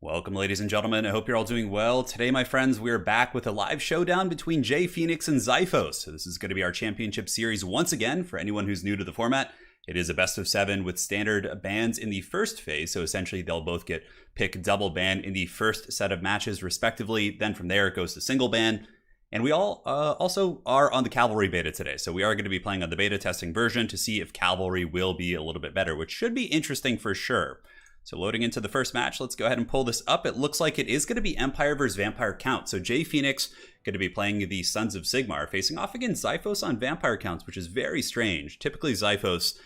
Welcome, ladies and gentlemen. I hope you're all doing well. Today, my friends, we're back with a live showdown between JPhoenix and Xiphos. So this is going to be our championship series once again. For anyone who's new to the format, it is a best of 7 with standard bans in the first phase. So essentially, they'll both get pick double ban in the first set of matches, respectively. Then from there, it goes to single ban. And we all also are on the Cavalry beta today. So we are going to be playing on the beta testing version to see if Cavalry will be a little bit better, which should be interesting for sure. So loading into the first match, let's go ahead and pull this up. It looks like it is going to be Empire versus Vampire Count. So JPhoenix going to be playing the Sons of Sigmar, facing off against Xiphos on Vampire Counts, which is very strange. Typically, Xiphos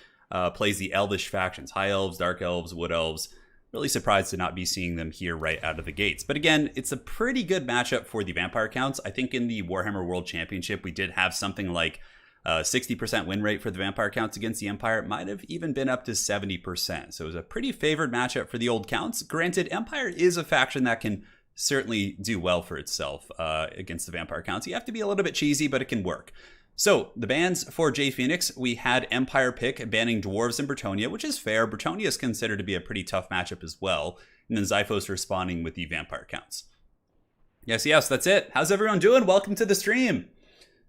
plays the Elvish factions, High Elves, Dark Elves, Wood Elves. Really surprised to not be seeing them here right out of the gates. But again, it's a pretty good matchup for the Vampire Counts. I think in the Warhammer World Championship, we did have something like 60% win rate for the Vampire Counts against the Empire. It might have even been up to 70%. So it was a pretty favored matchup for the old Counts. Granted, Empire is a faction that can certainly do well for itself against the Vampire Counts. You have to be a little bit cheesy, but it can work. So the bans for JPhoenix, we had Empire pick banning Dwarves and Bretonnia, which is fair. Bretonnia is considered to be a pretty tough matchup as well. And then Xiphos responding with the Vampire Counts. Yes, that's it. How's everyone doing? Welcome to the stream.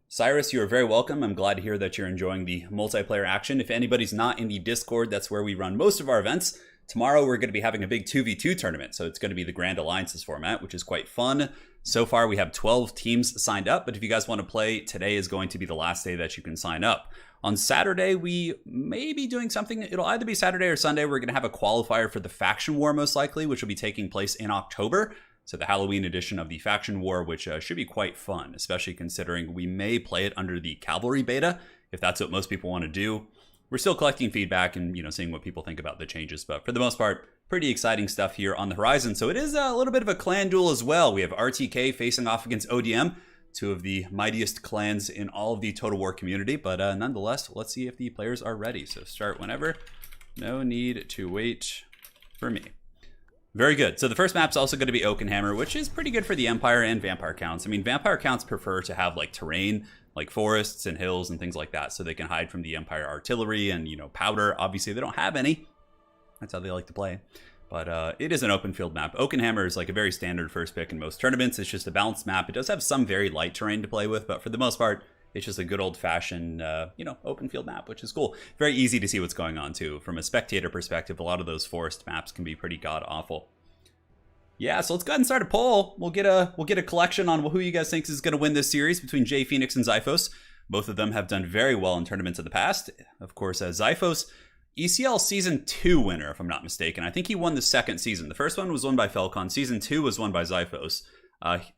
Cyrus, you are very welcome. I'm glad to hear that you're enjoying the multiplayer action. If anybody's not in the Discord, that's where we run most of our events. Tomorrow, we're going to be having a big 2v2 tournament, so it's going to be the Grand Alliances format, which is quite fun. So far, we have 12 teams signed up, but if you guys want to play, today is going to be the last day that you can sign up. On Saturday, we may be doing something. It'll either be Saturday or Sunday. We're going to have a qualifier for the Faction War, most likely, which will be taking place in October. So the Halloween edition of the Faction War, which should be quite fun, especially considering we may play it under the Cavalry beta, if that's what most people want to do. We're still collecting feedback and, seeing what people think about the changes. But for the most part, pretty exciting stuff here on the horizon. So it is a little bit of a clan duel as well. We have RTK facing off against ODM, two of the mightiest clans in all of the Total War community. But nonetheless, let's see if the players are ready. So start whenever. No need to wait for me. Very good. So the first map's also going to be Oakenhammer, which is pretty good for the Empire and Vampire Counts. I mean, Vampire Counts prefer to have like terrain, like forests and hills and things like that, so they can hide from the Empire artillery and, powder. Obviously, they don't have any. That's how they like to play. But it is an open field map. Oakenhammer is like a very standard first pick in most tournaments. It's just a balanced map. It does have some very light terrain to play with, but for the most part, it's just a good old-fashioned, open field map, which is cool. Very easy to see what's going on, too. From a spectator perspective, a lot of those forest maps can be pretty god-awful. Yeah, so let's go ahead and start a poll. We'll get a collection on who you guys think is going to win this series between JPhoenix and Xiphos. Both of them have done very well in tournaments in the past. Of course, Xiphos, ECL Season 2 winner, if I'm not mistaken. I think he won the second season. The first one was won by Felcon. Season 2 was won by Xiphos.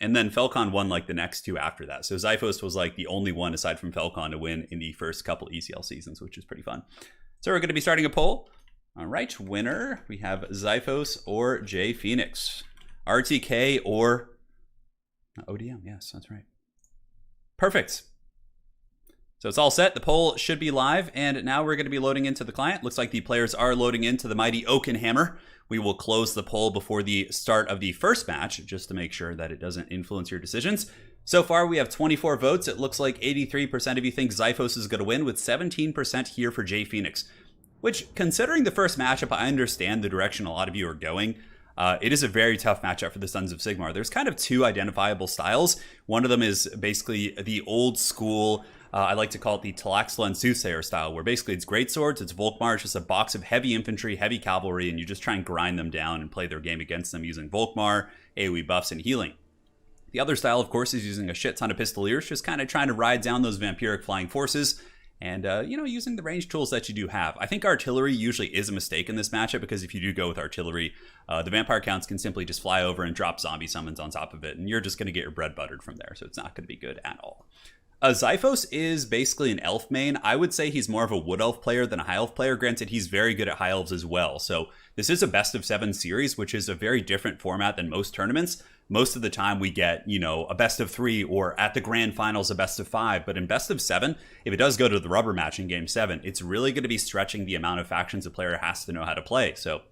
And then Felcon won like the next two after that. So Xiphos was like the only one aside from Felcon to win in the first couple ECL seasons, which is pretty fun. So we're going to be starting a poll. All right, winner, we have Xiphos or JPhoenix. RTK or ODM, yes, that's right. Perfect. So it's all set. The poll should be live, and now we're going to be loading into the client. Looks like the players are loading into the mighty Oakenhammer. We will close the poll before the start of the first match, just to make sure that it doesn't influence your decisions. So far, we have 24 votes. It looks like 83% of you think Xiphos is going to win, with 17% here for JPhoenix. Which, considering the first matchup, I understand the direction a lot of you are going. It is a very tough matchup for the Sons of Sigmar. There's kind of two identifiable styles. One of them is basically the old school, I like to call it the Talaxla Soothsayer style, where basically it's great swords, it's Volkmar, it's just a box of heavy infantry, heavy cavalry, and you just try and grind them down and play their game against them using Volkmar, AoE buffs, and healing. The other style, of course, is using a shit ton of pistoliers, just kind of trying to ride down those vampiric flying forces, and, using the range tools that you do have. I think artillery usually is a mistake in this matchup, because if you do go with artillery, the Vampire Counts can simply just fly over and drop zombie summons on top of it, and you're just going to get your bread buttered from there, so it's not going to be good at all. Xiphos is basically an elf main. I would say he's more of a wood elf player than a high elf player. Granted, he's very good at high elves as well. So this is a best of 7 series, which is a very different format than most tournaments. Most of the time we get, a best of 3, or at the grand finals, a best of 5. But in best of 7, if it does go to the rubber match in game 7, it's really going to be stretching the amount of factions a player has to know how to play. So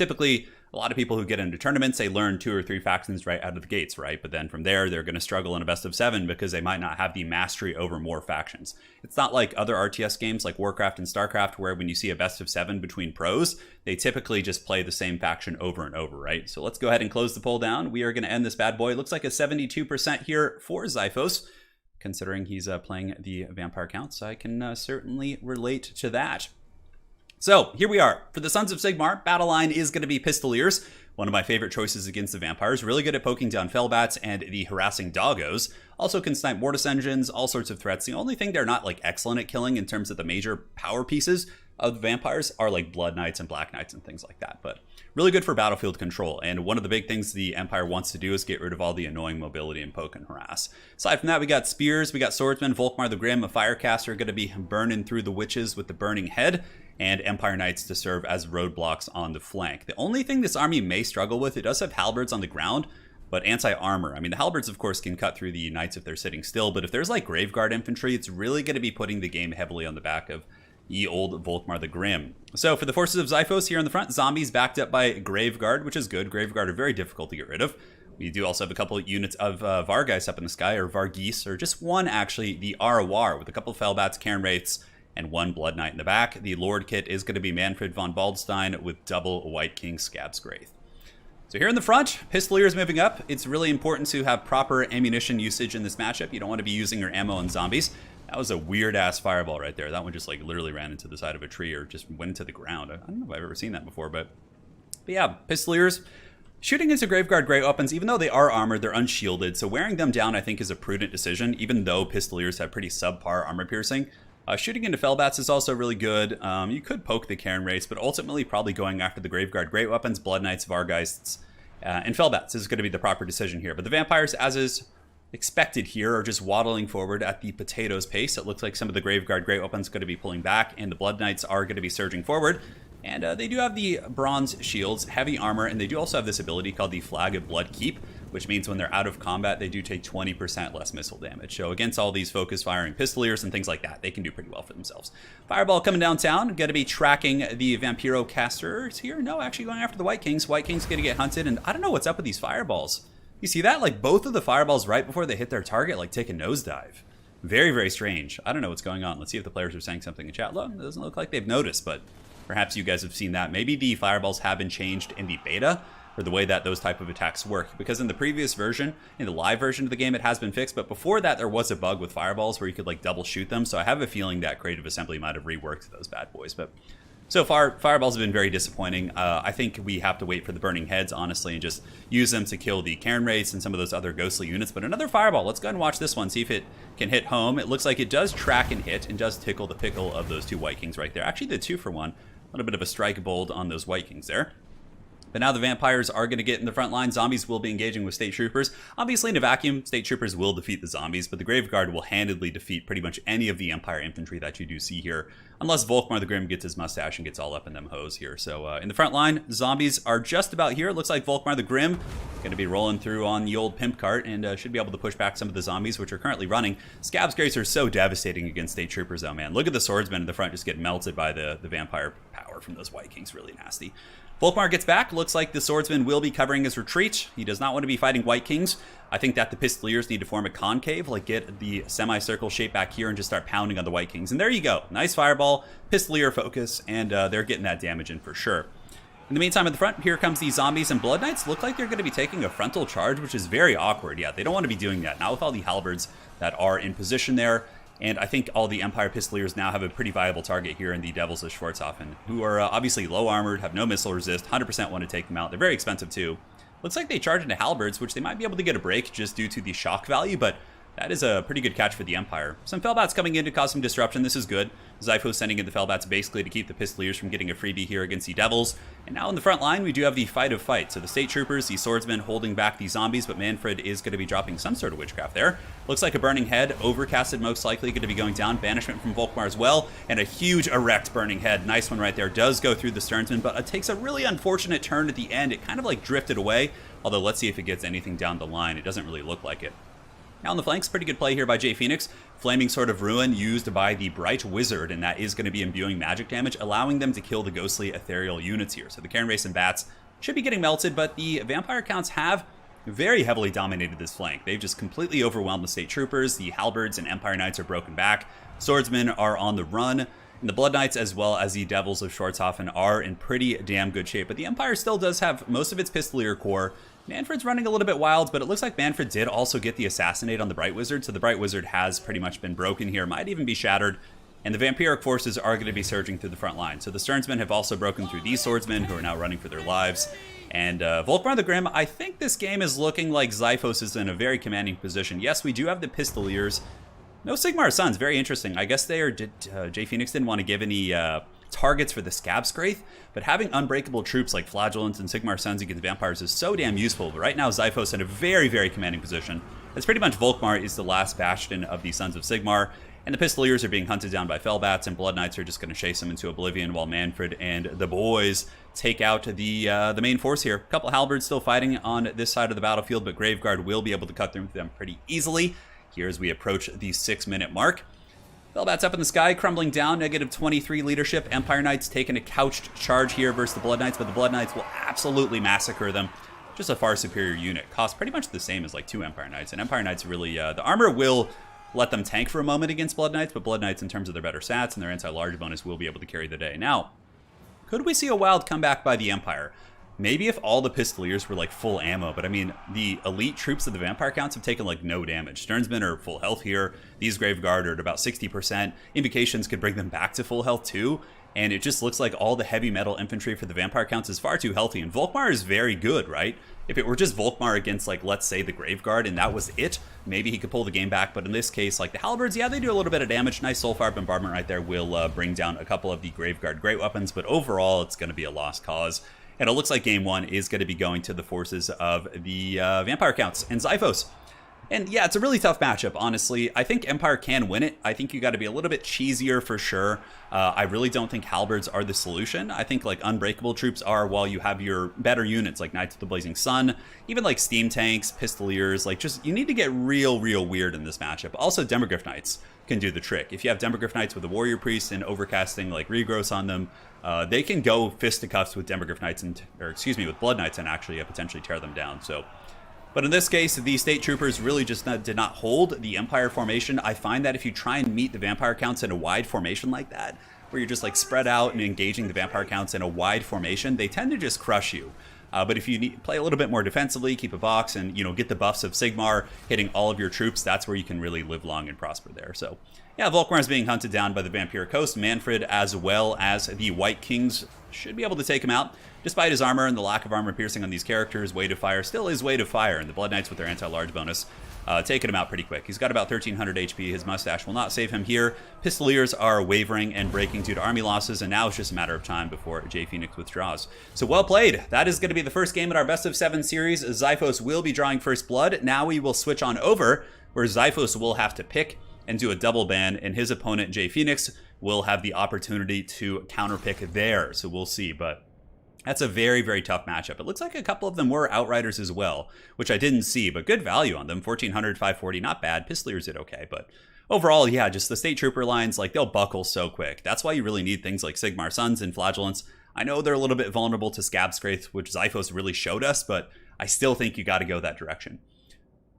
typically a lot of people who get into tournaments, they learn 2 or 3 factions right out of the gates, right? But then from there, they're going to struggle in a best of 7 because they might not have the mastery over more factions. It's not like other RTS games like Warcraft and StarCraft, where when you see a best of 7 between pros, they typically just play the same faction over and over, right? So let's go ahead and close the poll down. We are going to end this bad boy. It looks like a 72% here for Xiphos, considering he's playing the vampire count. So I can certainly relate to that. So here we are. For the Sons of Sigmar, battle line is going to be Pistoliers, one of my favorite choices against the vampires. Really good at poking down Fellbats and the harassing Doggos. Also can snipe Mortis Engines, all sorts of threats. The only thing they're not like excellent at killing in terms of the major power pieces of the vampires are like Blood Knights and Black Knights and things like that. But really good for battlefield control. And one of the big things the Empire wants to do is get rid of all the annoying mobility and poke and harass. Aside from that, we got Spears, we got Swordsmen, Volkmar the Grim, a Firecaster going to be burning through the witches with the burning head, and Empire Knights to serve as roadblocks on the flank. The only thing this army may struggle with, it does have halberds on the ground, but anti-armor. I mean, the halberds, of course, can cut through the knights if they're sitting still, but if there's like Graveguard infantry, it's really going to be putting the game heavily on the back of ye old Volkmar the Grim. So for the forces of Xiphos here in the front, zombies backed up by Graveguard, which is good. Graveguard are very difficult to get rid of. We do also have a couple of units of Vargeist up in the sky, or Vargeese, or just one actually, the Arawar, with a couple of Fellbats, Cairn Wraiths, and one Blood Knight in the back. The Lord kit is going to be Manfred von Baldstein with double White King Scab's Wraith. So here in the front, Pistoliers moving up. It's really important to have proper ammunition usage in this matchup. You don't want to be using your ammo on zombies. That was a weird-ass fireball right there. That one just like literally ran into the side of a tree or just went into the ground. I don't know if I've ever seen that before, but yeah, Pistoliers shooting into Graveguard great weapons, even though they are armored, they're unshielded. So wearing them down, I think, is a prudent decision, even though Pistoliers have pretty subpar armor piercing. Shooting into Fellbats is also really good. You could poke the Cairn Wraiths, but ultimately probably going after the Graveguard great weapons, Blood Knights, Vargeists, and Fellbats is going to be the proper decision here. But the vampires, as is expected here, are just waddling forward at the potatoes pace. It looks like some of the Graveguard great weapons are going to be pulling back, and the Blood Knights are going to be surging forward. And they do have the bronze shields, heavy armor, and they do also have this ability called the Flag of Blood Keep, which means when they're out of combat, they do take 20% less missile damage. So against all these focus firing Pistoliers and things like that, they can do pretty well for themselves. Fireball coming downtown, going to be tracking the Vampiro casters here. No, actually going after the White Kings. White Kings going to get hunted, and I don't know what's up with these fireballs. You see that? Like both of the fireballs right before they hit their target, like take a nosedive. Very, very strange. I don't know what's going on. Let's see if the players are saying something in chat. Look, it doesn't look like they've noticed, but perhaps you guys have seen that. Maybe the fireballs have been changed in the beta for the way that those type of attacks work. Because in the previous version, in the live version of the game, it has been fixed. But before that, there was a bug with fireballs where you could like double shoot them. So I have a feeling that Creative Assembly might have reworked those bad boys. But so far, fireballs have been very disappointing. I think we have to wait for the burning heads, honestly, and just use them to kill the Cairn Wraiths and some of those other ghostly units. But another fireball. Let's go ahead and watch this one, see if it can hit home. It looks like it does track and hit and does tickle the pickle of those two White Kings right there. Actually, the 2-for-1. A little bit of a strike bold on those White Kings there. But now the vampires are going to get in the front line. Zombies will be engaging with state troopers. Obviously, in a vacuum, state troopers will defeat the zombies, but the Graveguard will handedly defeat pretty much any of the Empire infantry that you do see here, unless Volkmar the Grim gets his mustache and gets all up in them hoes here. So in the front line, zombies are just about here. It looks like Volkmar the Grim going to be rolling through on the old pimp cart and should be able to push back some of the zombies, which are currently running. Scab's Grace are so devastating against state troopers, though, man. Look at the swordsmen in the front just get melted by the vampire power from those White Kings. Really nasty. Volkmar gets back. Looks like the swordsman will be covering his retreat. He does not want to be fighting White Kings. I think that the Pistoliers need to form a concave, like get the semicircle shape back here and just start pounding on the White Kings. And there you go. Nice fireball, Pistolier focus, and they're getting that damage in for sure. In the meantime, at the front, here comes the zombies and Blood Knights. Look like they're going to be taking a frontal charge, which is very awkward. Yeah, they don't want to be doing that. Not with all the halberds that are in position there. And I think all the Empire Pistoliers now have a pretty viable target here in the Devils of Schwarzhofen, who are obviously low armored, have no missile resist, 100% want to take them out. They're very expensive too. Looks like they charge into halberds, which they might be able to get a break just due to the shock value, but that is a pretty good catch for the Empire. Some Fellbats coming in to cause some disruption. This is good. Xiphos sending in the Fellbats basically to keep the Pistoliers from getting a freebie here against the Devils. And now in the front line, we do have the fight of fight. So the State Troopers, the Swordsmen holding back the Zombies, but Manfred is going to be dropping some sort of witchcraft there. Looks like a Burning Head, overcasted most likely, going to be going down. Banishment from Volkmar as well, and a huge erect Burning Head. Nice one right there. Does go through the Sternsman, but it takes a really unfortunate turn at the end. It kind of like drifted away, although let's see if it gets anything down the line. It doesn't really look like it. Now on the flanks, pretty good play here by JPhoenix. Flaming Sword of Ruin used by the Bright Wizard, and that is going to be imbuing magic damage, allowing them to kill the ghostly ethereal units here. So the Cairn Race and Bats should be getting melted, but the vampire counts have very heavily dominated this flank. They've just completely overwhelmed the State Troopers. The Halberds and Empire Knights are broken back. Swordsmen are on the run. And the Blood Knights, as well as the Devils of Schwarzhofen, are in pretty damn good shape. But the Empire still does have most of its Pistolier core. Manfred's running a little bit wild, but it looks like Manfred did also get the Assassinate on the Bright Wizard, so the Bright Wizard has pretty much been broken here, might even be shattered, and the Vampiric forces are going to be surging through the front line. So the Sternsmen have also broken through these Swordsmen, who are now running for their lives. And Volkmar the Grim, I think this game is looking like Xiphos is in a very commanding position. Yes, we do have the Pistoliers. No Sigmar Sons, very interesting. I guess JPhoenix didn't want to give any targets for the Scab Scraith, but having unbreakable troops like Flagellants and Sigmar Sons against vampires is so damn useful. But right now, Xiphos in a very, very commanding position. It's pretty much Volkmar is the last bastion of the Sons of Sigmar, and the Pistoliers are being hunted down by Fellbats, and Blood Knights are just going to chase them into oblivion while Manfred and the boys take out the main force here. A couple Halberds still fighting on this side of the battlefield, but Graveguard will be able to cut through them pretty easily here as we approach the 6-minute mark. Fellbats up in the sky, crumbling down, -23 leadership. Empire Knights taking a couched charge here versus the Blood Knights, but the Blood Knights will absolutely massacre them. Just a far superior unit. Costs pretty much the same as like 2 Empire Knights, and Empire Knights really, the armor will let them tank for a moment against Blood Knights, but Blood Knights, in terms of their better stats and their anti-large bonus, will be able to carry the day. Now, could we see a wild comeback by the Empire? Maybe if all the Pistoliers were like full ammo, but I mean, the elite troops of the Vampire counts have taken like no damage. Sternsmen are full health here. These Graveguard are at about 60%. Invocations could bring them back to full health too. And it just looks like all the heavy metal infantry for the Vampire counts is far too healthy. And Volkmar is very good, right? If it were just Volkmar against, like, let's say the Graveguard and that was it, maybe he could pull the game back. But in this case, like the Halberds, yeah, they do a little bit of damage. Nice Soulfire Bombardment right there will bring down a couple of the Graveguard great weapons. But overall, it's going to be a lost cause. And it looks like game 1 is going to be going to the forces of the Vampire counts and Xiphos. And yeah, it's a really tough matchup, honestly. I think Empire can win it. I think you got to be a little bit cheesier for sure. I really don't think Halberds are the solution. I think like unbreakable troops are, while you have your better units like Knights of the Blazing Sun, even like Steam Tanks, Pistoliers, like just you need to get real weird in this matchup. Also, Demogryph Knights can do the trick. If you have Demogryph Knights with a Warrior Priest and overcasting like Regross on them, they can go fisticuffs with Demogryph Knights with Blood Knights and actually potentially tear them down. So. But in this case, the State Troopers really just did not hold the Empire formation. I find that if you try and meet the Vampire counts in a wide formation like that, where you're just like spread out and engaging the Vampire counts in a wide formation, they tend to just crush you. But if you play a little bit more defensively, keep a box, and get the buffs of Sigmar hitting all of your troops, that's where you can really live long and prosper there. So yeah, Volkmar is being hunted down by the Vampiric host. Manfred, as well as the White Kings, should be able to take him out. Despite his armor and the lack of armor piercing on these characters, Weight of Fire still is Weight of Fire, and the Blood Knights with their anti-large bonus taking him out pretty quick. He's got about 1300 HP. His mustache will not save him here. Pistoliers are wavering and breaking due to army losses, and now it's just a matter of time before JPhoenix withdraws. So well played. That is going to be the first game in our best of 7 series. Xiphos will be drawing first blood. Now we will switch on over, where Xiphos will have to pick and do a double ban, and his opponent JPhoenix will have the opportunity to counterpick there. So we'll see, but that's a very tough matchup. It looks like a couple of them were Outriders as well, which I didn't see, but good value on them. 1400, 540, not bad. Pistoliers did okay, but overall, yeah, just the State Trooper lines, like, they'll buckle so quick. That's why you really need things like Sigmar Sons and Flagellants. I know they're a little bit vulnerable to Scab Scraith, which Xiphos really showed us, but I still think you got to go that direction.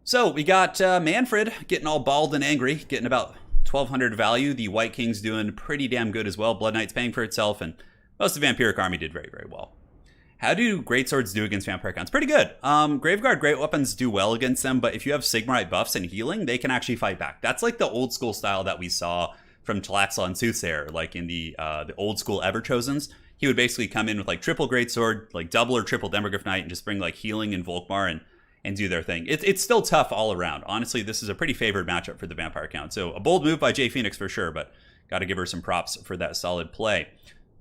So we got Manfred getting all bald and angry, getting about 1200 value. The White King's doing pretty damn good as well. Blood Knight's paying for itself, and most of the Vampiric Army did very well. How do Greatswords do against Vampire counts? Pretty good. Graveguard Great Weapons do well against them, but if you have Sigmarite buffs and healing, they can actually fight back. That's like the old school style that we saw from Tlaxel and Soothsayer, like in the old school Everchosens. He would basically come in with like triple Greatsword, like double or triple Demogryph Knight, and just bring like healing and Volkmar and do their thing. It's still tough all around. Honestly, this is a pretty favored matchup for the Vampire count. So a bold move by JPhoenix for sure, but got to give her some props for that solid play.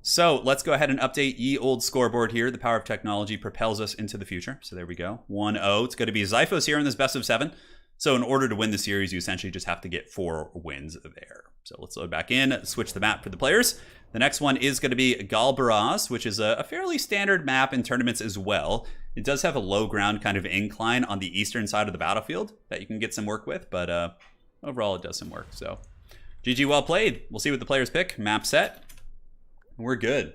So let's go ahead and update ye old scoreboard here. The power of technology propels us into the future. So there we go. 1-0. It's going to be Xiphos here in this best of 7. So in order to win the series, you essentially just have to get 4 wins there. So let's load back in, switch the map for the players. The next one is going to be Galbaraz, which is a fairly standard map in tournaments as well. It does have a low ground kind of incline on the eastern side of the battlefield that you can get some work with, but overall it does some work. So GG, well played. We'll see what the players pick. Map set. We're good.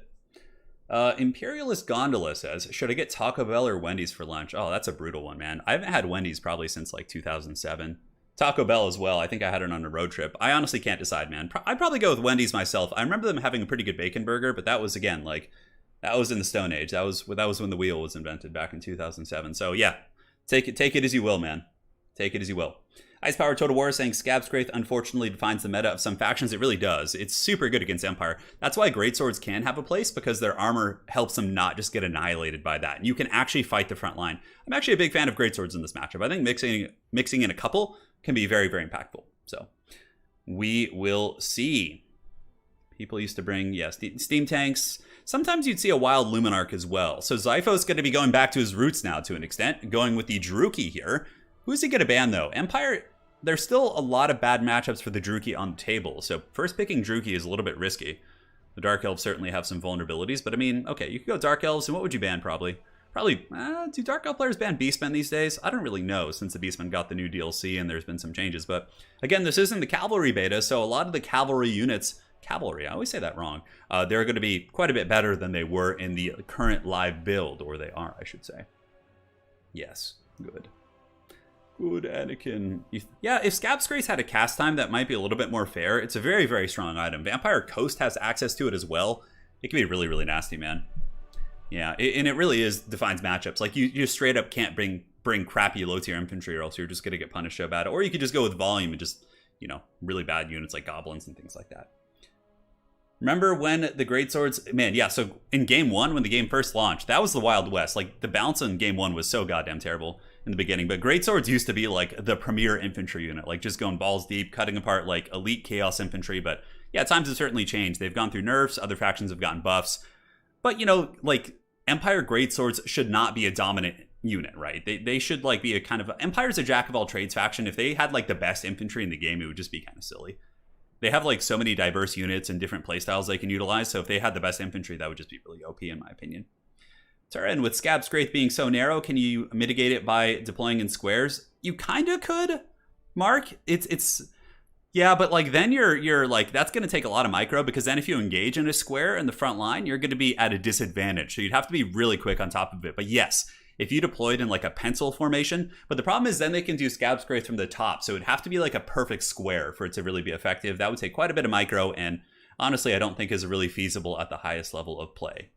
Imperialist Gondola says, should I get Taco Bell or Wendy's for lunch? Oh, that's a brutal one, man. I haven't had Wendy's probably since like 2007. Taco Bell as well. I think I had it on a road trip. I honestly can't decide, man. I'd probably go with Wendy's myself. I remember them having a pretty good bacon burger, but that was, again, like, that was in the Stone Age. That was when the wheel was invented back in 2007. So yeah, take it as you will, man. Take it as you will. Ice Power Total War saying Scabscraith unfortunately defines the meta of some factions. It really does. It's super good against Empire. That's why Greatswords can have a place, because their armor helps them not just get annihilated by that. And you can actually fight the front line. I'm actually a big fan of Greatswords in this matchup. I think mixing in a couple can be very, very impactful. So we will see. People used to bring, yes, steam tanks. Sometimes you'd see a wild Luminarch as well. So Xiphos is going to be going back to his roots now to an extent, going with the Druchii here. Who's he going to ban though? Empire, there's still a lot of bad matchups for the Druchii on the table. So first picking Druchii is a little bit risky. The Dark Elves certainly have some vulnerabilities, but I mean, okay, you could go Dark Elves, and what would you ban probably? Do Dark Elf players ban Beastmen these days? I don't really know, since the Beastmen got the new DLC and there's been some changes. But again, this isn't the Cavalry beta, so a lot of the Cavalry units, I always say that wrong, they're going to be quite a bit better than they were in the current live build, or they are, I should say. Yes, good. Good, Anakin. Yeah, if Scabscraith had a cast time, that might be a little bit more fair. It's a very, very strong item. Vampire Coast has access to it as well. It can be really, really nasty, man. Yeah, and it really defines matchups. Like, you just straight up can't bring crappy low-tier infantry, or else you're just going to get punished so bad. Or you could just go with volume and just, you know, really bad units like goblins and things like that. Remember when the Greatswords... Man, yeah, so in Game 1, when the game first launched, that was the Wild West. Like, the balance in Game 1 was so goddamn terrible in the beginning. But Greatswords used to be, like, the premier infantry unit. Like, just going balls deep, cutting apart, like, elite Chaos infantry. But, yeah, times have certainly changed. They've gone through nerfs. Other factions have gotten buffs. But, you know, like, Empire Greatswords should not be a dominant unit, right? They should, like, be a kind of... Empire's a jack-of-all-trades faction. If they had, like, the best infantry in the game, it would just be kind of silly. They have like so many diverse units and different playstyles they can utilize. So if they had the best infantry, that would just be really OP in my opinion. Turin, with Scabscraith being so narrow, can you mitigate it by deploying in squares? You kind of could, Mark. It's yeah, but like then you're like, that's going to take a lot of micro, because then if you engage in a square in the front line, you're going to be at a disadvantage. So you'd have to be really quick on top of it. But yes, if you deployed in like a pencil formation, but the problem is then they can do Scabscraith from the top. So it'd have to be like a perfect square for it to really be effective. That would take quite a bit of micro, and honestly, I don't think is really feasible at the highest level of play.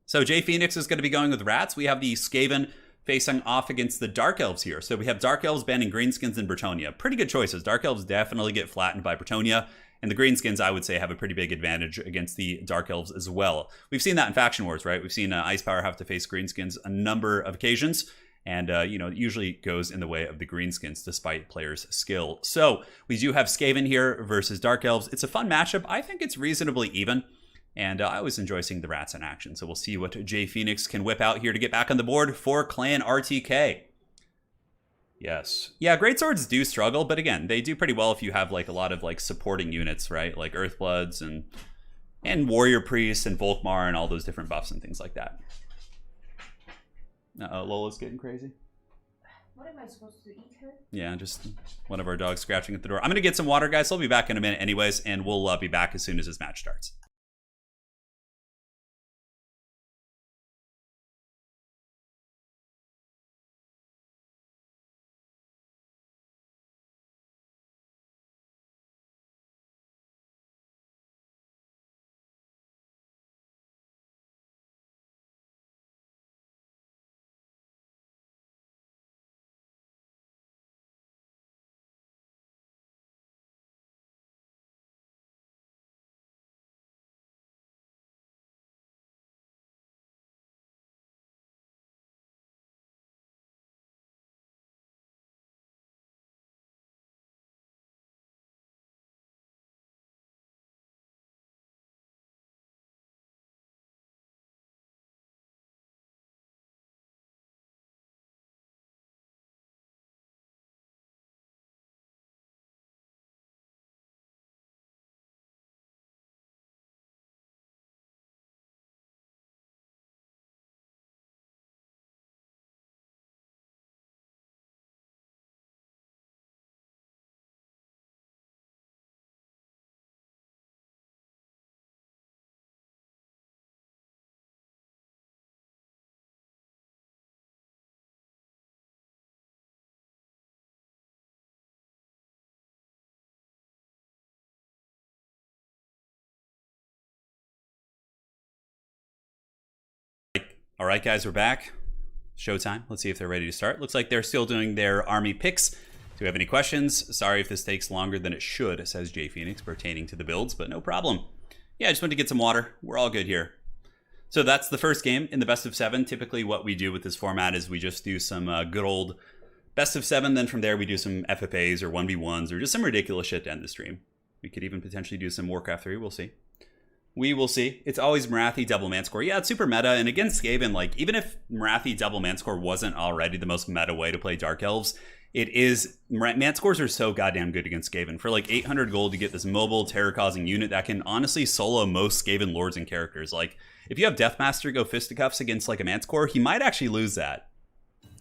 So JPhoenix is going to be going with Rats. We have the Skaven facing off against the Dark Elves here. So we have Dark Elves banning Greenskins and Bretonnia. Pretty good choices. Dark Elves definitely get flattened by Bretonnia. And the Greenskins, I would say, have a pretty big advantage against the Dark Elves as well. We've seen that in Faction Wars, right? We've seen Ice Power have to face Greenskins a number of occasions. And, you know, it usually goes in the way of the Greenskins despite players' skill. So we do have Skaven here versus Dark Elves. It's a fun matchup. I think it's reasonably even. And I always enjoy seeing the Rats in action. So we'll see what JPhoenix can whip out here to get back on the board for Clan RTK. Yes. Yeah, Greatswords do struggle, but again, they do pretty well if you have like a lot of like supporting units, right? Like Earthbloods and Warrior Priests and Volkmar and all those different buffs and things like that. Uh-oh, Lola's getting crazy. What am I supposed to eat her? Yeah, just one of our dogs scratching at the door. I'm going to get some water, guys. So I'll be back in a minute anyways, and we'll be back as soon as this match starts. All right, guys, we're back. Showtime. Let's see if they're ready to start. Looks like they're still doing their army picks. Do we have any questions? Sorry if this takes longer than it should, says JPhoenix, pertaining to the builds, but no problem. Yeah, I just went to get some water. We're all good here. So that's the first game in the best of 7. Typically what we do with this format is we just do some good old best of 7. Then from there we do some FFAs or 1v1s or just some ridiculous shit to end the stream. We could even potentially do some Warcraft 3. We'll see. We will see. It's always Marathi double man score. Yeah, it's super meta. And against Skaven, like, even if Marathi double man score wasn't already the most meta way to play Dark Elves, it is. Man scores are so goddamn good against Skaven. For like 800 gold to get this mobile terror-causing unit that can honestly solo most Skaven lords and characters. Like, if you have Deathmaster go fisticuffs against like a man score, he might actually lose that.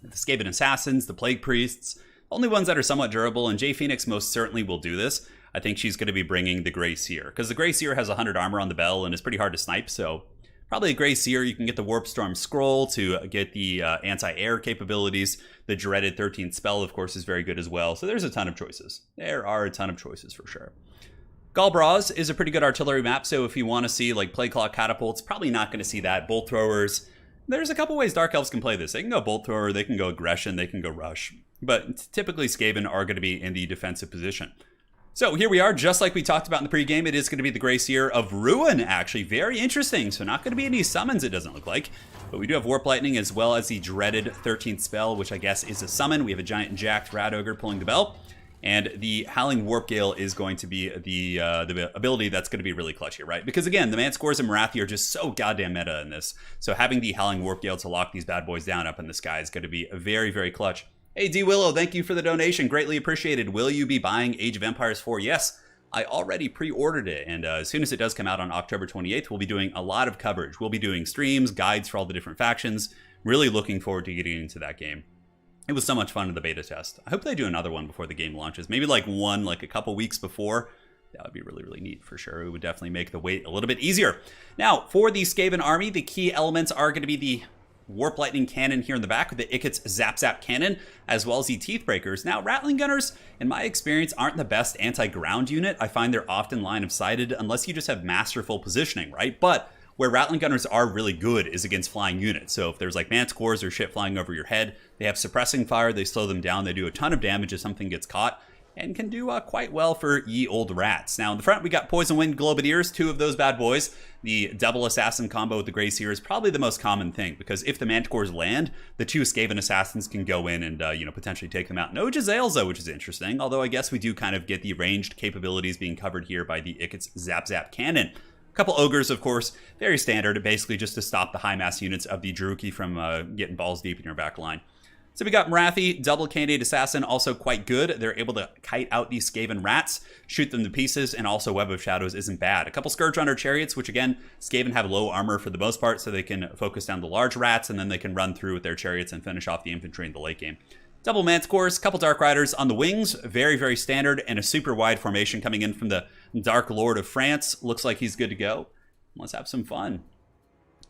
The Skaven Assassins, the Plague Priests, only ones that are somewhat durable, and JPhoenix most certainly will do this. I think she's going to be bringing the Grey Seer, because the Grey Seer has 100 armor on the bell and is pretty hard to snipe, so probably a Grey Seer. You can get the Warp Storm Scroll to get the anti-air capabilities. The dreaded 13th spell, of course, is very good as well, so there's a ton of choices. There are a ton of choices for sure. Galbaraz is a pretty good artillery map, so if you want to see like Plague Claw catapults, probably not going to see that. Bolt throwers, there's a couple ways Dark Elves can play this. They can go Bolt Thrower, they can go Aggression, they can go Rush, but typically Skaven are going to be in the defensive position. So here we are, just like we talked about in the pregame. It is going to be the Grey Seer of Ruin, actually. Very interesting. So not going to be any summons, it doesn't look like. But we do have Warp Lightning as well as the dreaded 13th spell, which I guess is a summon. We have a giant jacked Rat Ogre pulling the bell. And the Howling Warp Gale is going to be the ability that's going to be really clutch here, right? Because again, the man scores in Marathi are just so goddamn meta in this. So having the Howling Warp Gale to lock these bad boys down up in the sky is going to be very, very clutch. Hey, D Willow, thank you for the donation. Greatly appreciated. Will you be buying Age of Empires 4? Yes, I already pre-ordered it. And as soon as it does come out on October 28th, we'll be doing a lot of coverage. We'll be doing streams, guides for all the different factions. Really looking forward to getting into that game. It was so much fun in the beta test. I hope they do another one before the game launches. Maybe like one, like a couple weeks before. That would be really, really neat for sure. It would definitely make the wait a little bit easier. Now, for the Skaven Army, the key elements are going to be the Warp Lightning Cannon here in the back with the Ikit's Zap Zap Cannon, as well as the Teeth Breakers. Now, Rattling Gunners, in my experience, aren't the best anti-ground unit. I find they're often line of sighted unless you just have masterful positioning, right? But where Rattling Gunners are really good is against flying units. So if there's like Mancores or shit flying over your head, they have suppressing fire, they slow them down, they do a ton of damage if something gets caught, and can do quite well for ye old rats. Now in the front we got Poison Wind Globadiers, 2 of those bad boys. The double assassin combo with the Grey Seer is probably the most common thing, because if the Manticores land, the 2 Skaven assassins can go in and potentially take them out. No Jezzails though, which is interesting, although I guess we do kind of get the ranged capabilities being covered here by the Ikit's Zap Zap Cannon. A couple Ogres, of course, very standard, basically just to stop the high mass units of the Druchii from getting balls deep in your back line. So we got Marathi, double candidate assassin, also quite good. They're able to kite out these Skaven rats, shoot them to pieces, and also Web of Shadows isn't bad. A couple Scourge Runner chariots, which again, Skaven have low armor for the most part, so they can focus down the large rats, and then they can run through with their chariots and finish off the infantry in the late game. Double Mancores, couple Dark Riders on the wings, very, very standard, and a super wide formation coming in from the Dark Lord of France. Looks like he's good to go. Let's have some fun.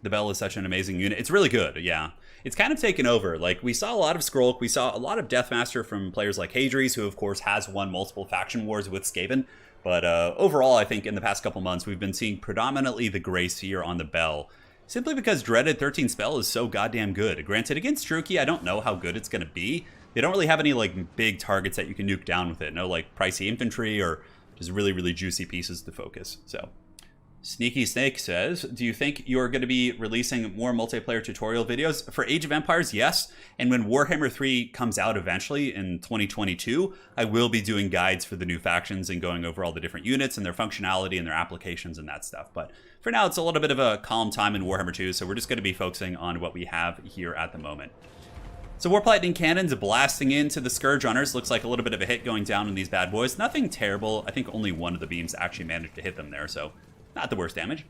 The Bell is such an amazing unit. It's really good, yeah. It's kind of taken over. Like, we saw a lot of Skrulk, we saw a lot of Deathmaster from players like Hadries, who of course has won multiple faction wars with Skaven. But overall, I think in the past couple months, we've been seeing predominantly the Grey Seer on the Bell. Simply because Dreaded 13 spell is so goddamn good. Granted, against Druchii, I don't know how good it's going to be. They don't really have any like big targets that you can nuke down with it. No like pricey infantry or just really, really juicy pieces to focus. So Sneaky Snake says, do you think you're going to be releasing more multiplayer tutorial videos? For Age of Empires, yes. And when Warhammer 3 comes out eventually in 2022, I will be doing guides for the new factions and going over all the different units and their functionality and their applications and that stuff. But for now, it's a little bit of a calm time in Warhammer 2, so we're just going to be focusing on what we have here at the moment. So Warp Lightning Cannons blasting into the Scourge Runners. Looks like a little bit of a hit going down on these bad boys. Nothing terrible. I think only one of the beams actually managed to hit them there, so not the worst damage.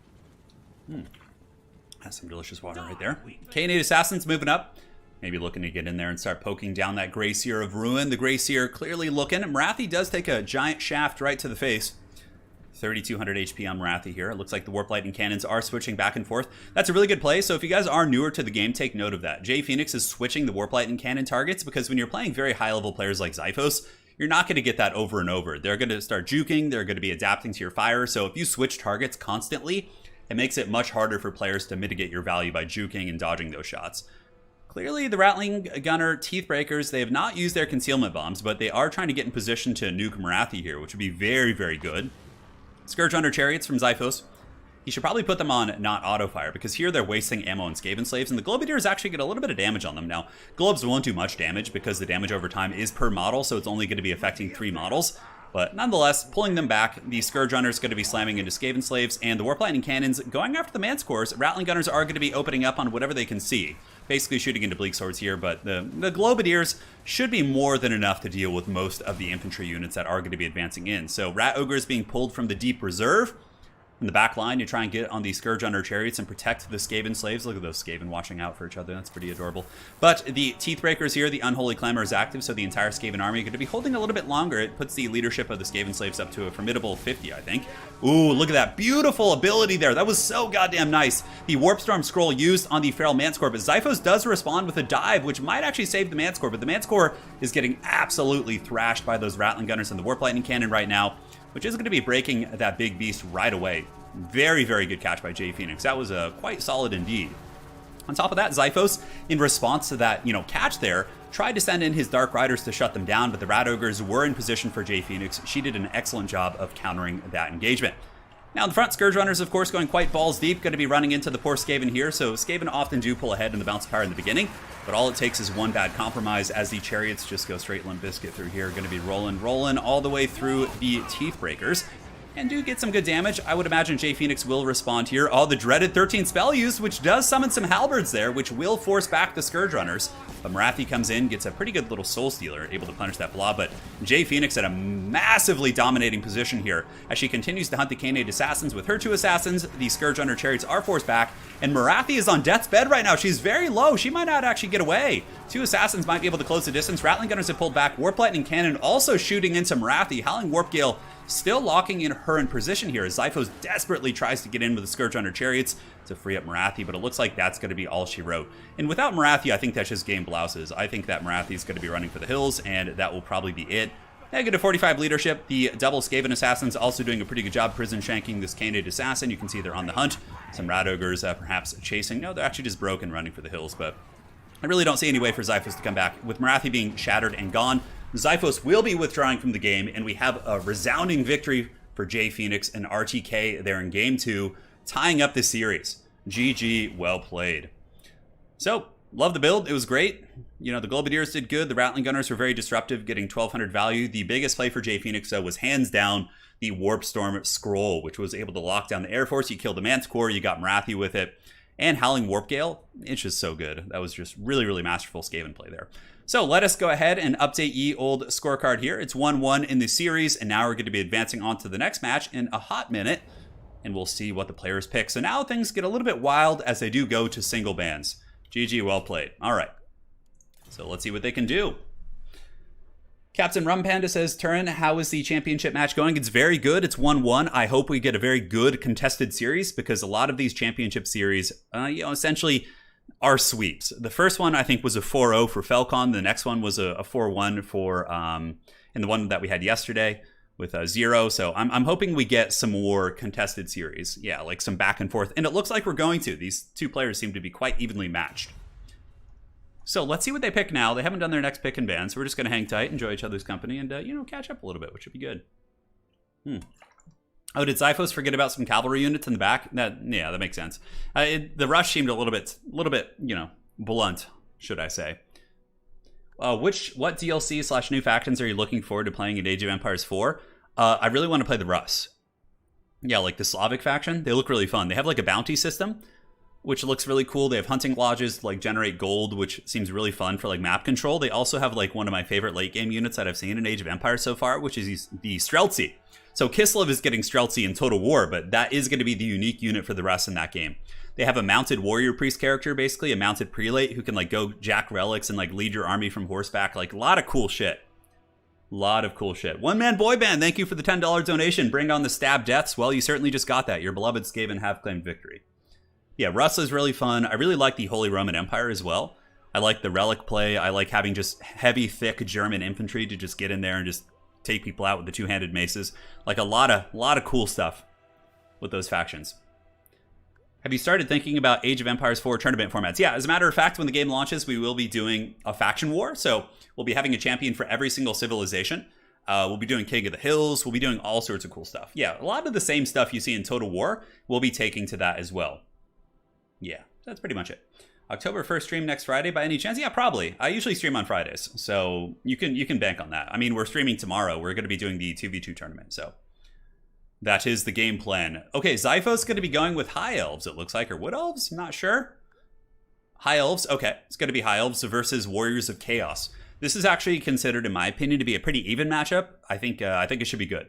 That's some delicious water right there. K8 Assassins moving up. Maybe looking to get in there and start poking down that Grey Seer of Ruin. The Grey Seer clearly looking. Marathi does take a giant shaft right to the face. 3,200 HP on Marathi here. It looks like the Warp Lightning Cannons are switching back and forth. That's a really good play, so if you guys are newer to the game, take note of that. JPhoenix is switching the Warp Lightning Cannon targets because when you're playing very high-level players like Xiphos, you're not going to get that over and over. They're going to start juking, they're going to be adapting to your fire, so if you switch targets constantly, it makes it much harder for players to mitigate your value by juking and dodging those shots. Clearly, the Rattling Gunner Teethbreakers, they have not used their concealment bombs, but they are trying to get in position to nuke Marathi here, which would be very, very good. Scourge Hunter Chariots from Xiphos. He should probably put them on not auto-fire, because here they're wasting ammo on Skaven Slaves, and the Globadiers actually get a little bit of damage on them. Now, Globes won't do much damage, because the damage over time is per model, so it's only going to be affecting 3 models. But nonetheless, pulling them back, the Scourge Runner is going to be slamming into Skaven Slaves, and the Warp Lightning Cannons going after the Mancores. Rattling Gunners are going to be opening up on whatever they can see. Basically shooting into Bleak Swords here, but the Globadiers should be more than enough to deal with most of the infantry units that are going to be advancing in. So Rat Ogres being pulled from the Deep Reserve. In the back line, you try and get on the Scourge Hunter Chariots and protect the Skaven Slaves. Look at those Skaven watching out for each other. That's pretty adorable. But the Teethbreakers here, the Unholy Clamor is active, so the entire Skaven Army are going to be holding a little bit longer. It puts the leadership of the Skaven Slaves up to a formidable 50, I think. Ooh, look at that beautiful ability there. That was so goddamn nice. The Warp Storm scroll used on the Feral Manticore, but Xiphos does respond with a dive, which might actually save the Manticore, but the Manticore is getting absolutely thrashed by those Rattling Gunners and the Warp Lightning Cannon right now, which is going to be breaking that big beast right away. Very, very good catch by JPhoenix. That was quite solid indeed. On top of that, Xiphos, in response to that, catch there, tried to send in his Dark Riders to shut them down, but the Rat Ogres were in position for JPhoenix. She did an excellent job of countering that engagement. Now in the front, Scourge Runners, of course, going quite balls deep, going to be running into the poor Skaven here, so Skaven often do pull ahead in the bounce power in the beginning, but all it takes is one bad compromise as the Chariots just go straight Limp Bizkit through here, going to be rolling all the way through the Teethbreakers. And do get some good damage. I would imagine JPhoenix will respond here. Oh, the dreaded 13 spell use, which does summon some halberds there, which will force back the Scourge Runners. But Marathi comes in, gets a pretty good little Soul Stealer, able to punish that blob. But JPhoenix at a massively dominating position here. As she continues to hunt the Canade Assassins with her 2 Assassins, the Scourge Runner Chariots are forced back. And Marathi is on death's bed right now. She's very low. She might not actually get away. 2 Assassins might be able to close the distance. Rattling Gunners have pulled back. Warp Lightning Cannon also shooting into Marathi. Howling Warp Gale still locking in her in position here as Xiphos desperately tries to get in with the Scourge Hunter Chariots to free up Marathi, but it looks like that's going to be all she wrote. And without Marathi, I think that's just game blouses. I think that Marathi is going to be running for the hills, and that will probably be it. Negative 45 leadership. The double Skaven Assassins also doing a pretty good job prison shanking this Canade Assassin. You can see they're on the hunt. Some Rat Ogres perhaps chasing. No, they're actually just broken running for the hills, but I really don't see any way for Xiphos to come back. With Marathi being shattered and gone, Xiphos will be withdrawing from the game, and we have a resounding victory for JPhoenix and RTK there in Game 2, tying up the series. GG, well played. So, love the build. It was great. The Globadiers did good. The Rattling Gunners were very disruptive, getting 1200 value. The biggest play for JPhoenix, though, was hands down the Warp Storm Scroll, which was able to lock down the Air Force. You killed the Manticore, you got Marathi with it. And Howling Warp Gale, it's just so good. That was just really, really masterful Skaven play there. So let us go ahead and update ye old scorecard here. It's 1-1 in the series, and now we're going to be advancing on to the next match in a hot minute, and we'll see what the players pick. So now things get a little bit wild as they do go to single bans. GG, well played. All right. So let's see what they can do. Captain Rum Panda says, Turin, how is the championship match going? It's very good. It's 1-1. I hope we get a very good contested series, because a lot of these championship series, essentially are sweeps. The first one, I think, was a 4-0 for Falcon. The next one was a 4-1 for, and the one that we had yesterday with 0. So I'm hoping we get some more contested series. Yeah, like some back and forth. And it looks like we're going to. These two players seem to be quite evenly matched. So let's see what they pick now. They haven't done their next pick and ban, so we're just going to hang tight, enjoy each other's company, and, catch up a little bit, which would be good. Oh, did Xiphos forget about some cavalry units in the back? Yeah, that makes sense. The rush seemed a little bit, blunt, should I say. What DLC / new factions are you looking forward to playing in Age of Empires 4? I really want to play the Rus. Yeah, like the Slavic faction. They look really fun. They have like a bounty system, which looks really cool. They have hunting lodges to like generate gold, which seems really fun for like map control. They also have like one of my favorite late game units that I've seen in Age of Empires so far, which is the Streltsy. So Kislev is getting Streltsy in Total War, but that is going to be the unique unit for the rest in that game. They have a mounted warrior priest character, basically a mounted prelate who can like go jack relics and like lead your army from horseback. Like a lot of cool shit. One Man Boy Band, thank you for the $10 donation. Bring on the stab deaths. Well, you certainly just got that. Your beloved Skaven have claimed victory. Yeah, Rus is really fun. I really like the Holy Roman Empire as well. I like the relic play. I like having just heavy, thick German infantry to just get in there and just take people out with the two-handed maces. Like a lot of cool stuff with those factions. Have you started thinking about Age of Empires 4 tournament formats? Yeah, as a matter of fact, when the game launches, we will be doing a faction war. So we'll be having a champion for every single civilization. We'll be doing King of the Hills. We'll be doing all sorts of cool stuff. Yeah, a lot of the same stuff you see in Total War, we'll be taking to that as well. Yeah, that's pretty much it. October 1st stream next Friday by any chance? Yeah, probably. I usually stream on Fridays, so you can bank on that. I mean, we're streaming tomorrow. We're going to be doing the 2v2 tournament, so that is the game plan. Okay, Xiphos is going to be going with High Elves, it looks like, or Wood Elves? I'm not sure. High Elves, okay. It's going to be High Elves versus Warriors of Chaos. This is actually considered, in my opinion, to be a pretty even matchup. I think it should be good.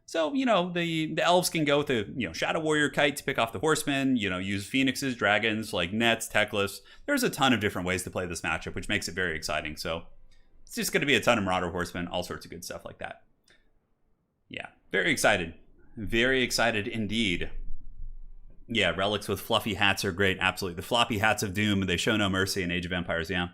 So, you know, the Elves can go with the, Shadow Warrior Kite to pick off the Horsemen, use Phoenixes, Dragons, like Nets, Teclis. There's a ton of different ways to play this matchup, which makes it very exciting. So it's just going to be a ton of Marauder Horsemen, all sorts of good stuff like that. Yeah, very excited. Very excited indeed. Yeah, relics with fluffy hats are great. Absolutely. The floppy hats of doom, they show no mercy in Age of Empires, yeah.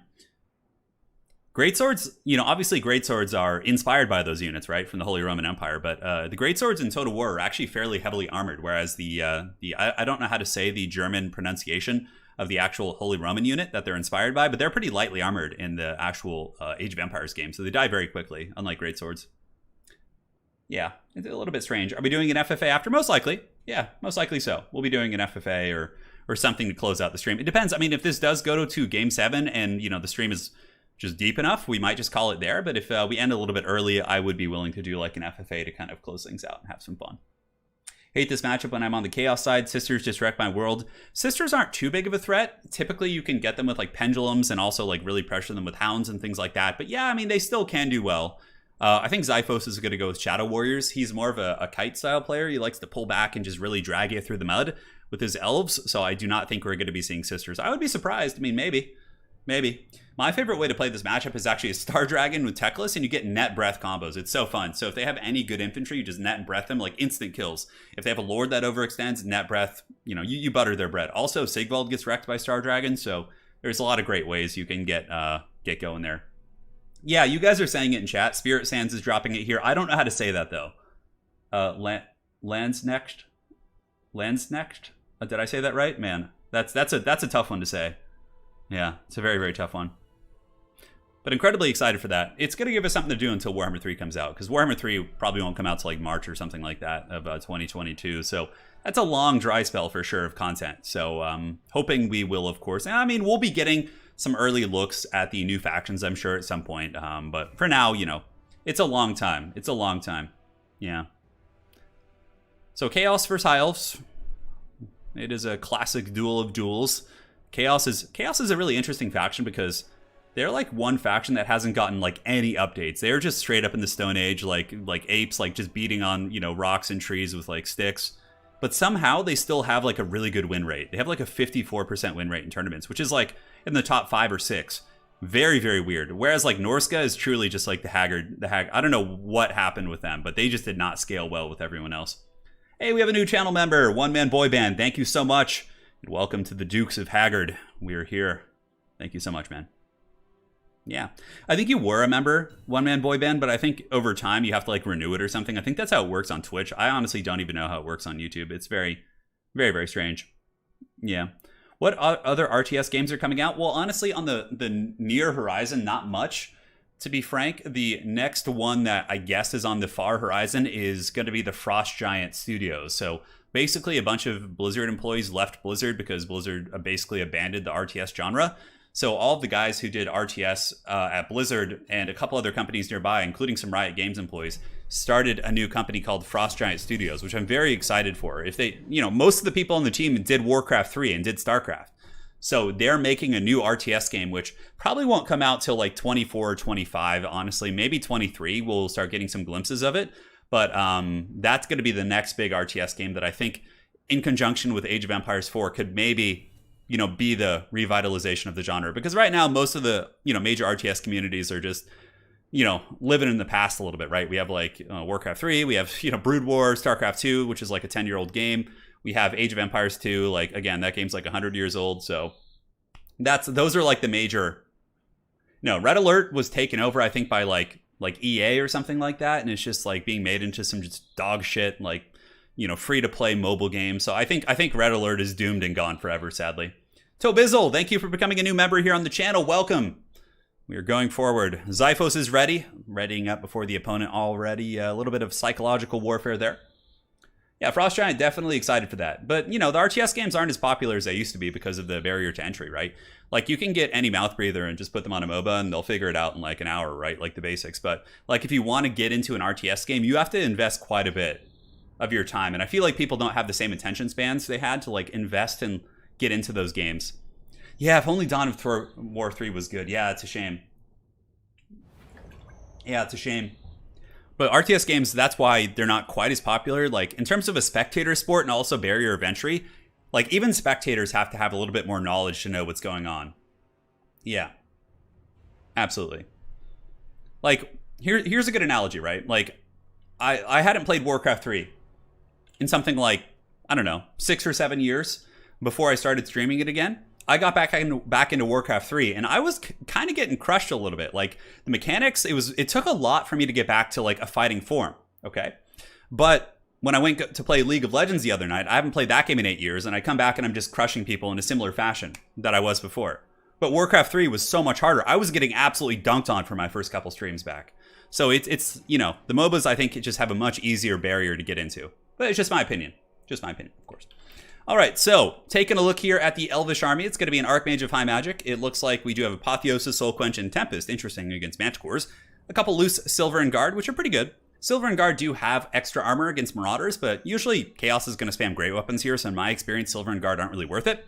Greatswords, obviously greatswords are inspired by those units, right, from the Holy Roman Empire, but the greatswords in Total War are actually fairly heavily armored, whereas I don't know how to say the German pronunciation of the actual Holy Roman unit that they're inspired by, but they're pretty lightly armored in the actual Age of Empires game, so they die very quickly, unlike greatswords. Yeah, it's a little bit strange. Are we doing an FFA after? Most likely. Yeah, most likely so. We'll be doing an FFA or something to close out the stream. It depends. I mean, if this does go to Game 7 and, the stream is just deep enough, we might just call it there. But if we end a little bit early, I would be willing to do like an FFA to kind of close things out and have some fun. Hate this matchup when I'm on the Chaos side. Sisters just wreck my world. Sisters aren't too big of a threat. Typically, you can get them with like pendulums and also like really pressure them with hounds and things like that. But yeah, I mean, they still can do well. I think Xiphos is going to go with Shadow Warriors. He's more of a kite style player. He likes to pull back and just really drag you through the mud with his elves. So I do not think we're going to be seeing Sisters. I would be surprised. I mean, maybe. My favorite way to play this matchup is actually a Star Dragon with Teclis, and you get net breath combos. It's so fun. So if they have any good infantry, you just net and breath them, like instant kills. If they have a Lord that overextends, net breath, you butter their bread. Also, Sigvald gets wrecked by Star Dragon, so there's a lot of great ways you can get going there. Yeah, you guys are saying it in chat. Spirit Sands is dropping it here. I don't know how to say that, though. Landsnecht? Did I say that right? Man, that's a tough one to say. Yeah, it's a very, very tough one. But incredibly excited for that. It's going to give us something to do until Warhammer 3 comes out, because Warhammer 3 probably won't come out till like March or something like that of 2022. So that's a long dry spell for sure of content. So hoping we will, of course. And I mean, we'll be getting some early looks at the new factions, I'm sure, at some point. But for now, it's a long time. It's a long time. Yeah. So Chaos versus High Elves. It is a classic duel of duels. Chaos is a really interesting faction because they're like one faction that hasn't gotten like any updates. They're just straight up in the Stone Age, like apes, like just beating on, rocks and trees with like sticks. But somehow they still have like a really good win rate. They have like a 54% win rate in tournaments, which is like in the top 5 or 6. Very, very weird. Whereas like Norska is truly just like the Haggard. I don't know what happened with them, but they just did not scale well with everyone else. Hey, we have a new channel member, One Man Boy Band. Thank you so much. And welcome to the Dukes of Haggard. We're here. Thank you so much, man. Yeah. I think you were a member, One Man Boy Band, but I think over time you have to like renew it or something. I think that's how it works on Twitch. I honestly don't even know how it works on YouTube. It's very, very, very strange. Yeah. What other RTS games are coming out? Well, honestly, on the near horizon, not much. To be frank, the next one that I guess is on the far horizon is going to be the Frost Giant Studios. So basically a bunch of Blizzard employees left Blizzard because Blizzard basically abandoned the RTS genre. So all of the guys who did RTS at Blizzard and a couple other companies nearby, including some Riot Games employees, started a new company called Frost Giant Studios, which I'm very excited for. If they, most of the people on the team did Warcraft 3 and did StarCraft. So they're making a new RTS game, which probably won't come out till like 24 or 25, honestly. Maybe 23, we'll start getting some glimpses of it. But that's going to be the next big RTS game that I think, in conjunction with Age of Empires 4, could maybe, be the revitalization of the genre. Because right now, most of the, major RTS communities are just, living in the past a little bit, right? We have like Warcraft 3, we have, Brood War, StarCraft 2, which is like a 10-year-old game. We have Age of Empires 2, like, again, that game's like 100 years old. So those are like the major. No, Red Alert was taken over, I think, by like EA or something like that. And it's just like being made into some just dog shit, like, free-to-play mobile game. So I think Red Alert is doomed and gone forever, sadly. Tobizzle, thank you for becoming a new member here on the channel. Welcome. We are going forward. Xiphos is ready. Readying up before the opponent already. A little bit of psychological warfare there. Yeah, Frost Giant, definitely excited for that. But, the RTS games aren't as popular as they used to be because of the barrier to entry, right? Like, you can get any mouth breather and just put them on a MOBA and they'll figure it out in like an hour, right? Like the basics. But, like, if you want to get into an RTS game, you have to invest quite a bit of your time. And I feel like people don't have the same attention spans they had to, like, invest and get into those games. Yeah, if only Dawn of War 3 was good. Yeah, it's a shame. Yeah, it's a shame. But RTS games, that's why they're not quite as popular. Like, in terms of a spectator sport and also barrier of entry, like, even spectators have to have a little bit more knowledge to know what's going on. Yeah. Absolutely. Like, here's a good analogy, right? Like, I hadn't played Warcraft 3 in something like, I don't know, 6 or 7 years before I started streaming it again. I got back into Warcraft 3, and I was kind of getting crushed a little bit. Like, the mechanics, it took a lot for me to get back to, like, a fighting form, okay? But when I went to play League of Legends the other night, I haven't played that game in 8 years, and I come back and I'm just crushing people in a similar fashion that I was before. But Warcraft 3 was so much harder. I was getting absolutely dunked on for my first couple streams back. So it's the MOBAs, I think, just have a much easier barrier to get into. But it's just my opinion. Just my opinion, of course. All right, so taking a look here at the Elvish Army, it's going to be an Archmage of High Magic. It looks like we do have Apotheosis, Soul Quench, and Tempest, interesting against Manticores. A couple loose Silver and Guard, which are pretty good. Silver and Guard do have extra armor against Marauders, but usually Chaos is going to spam great weapons here, so in my experience, Silver and Guard aren't really worth it.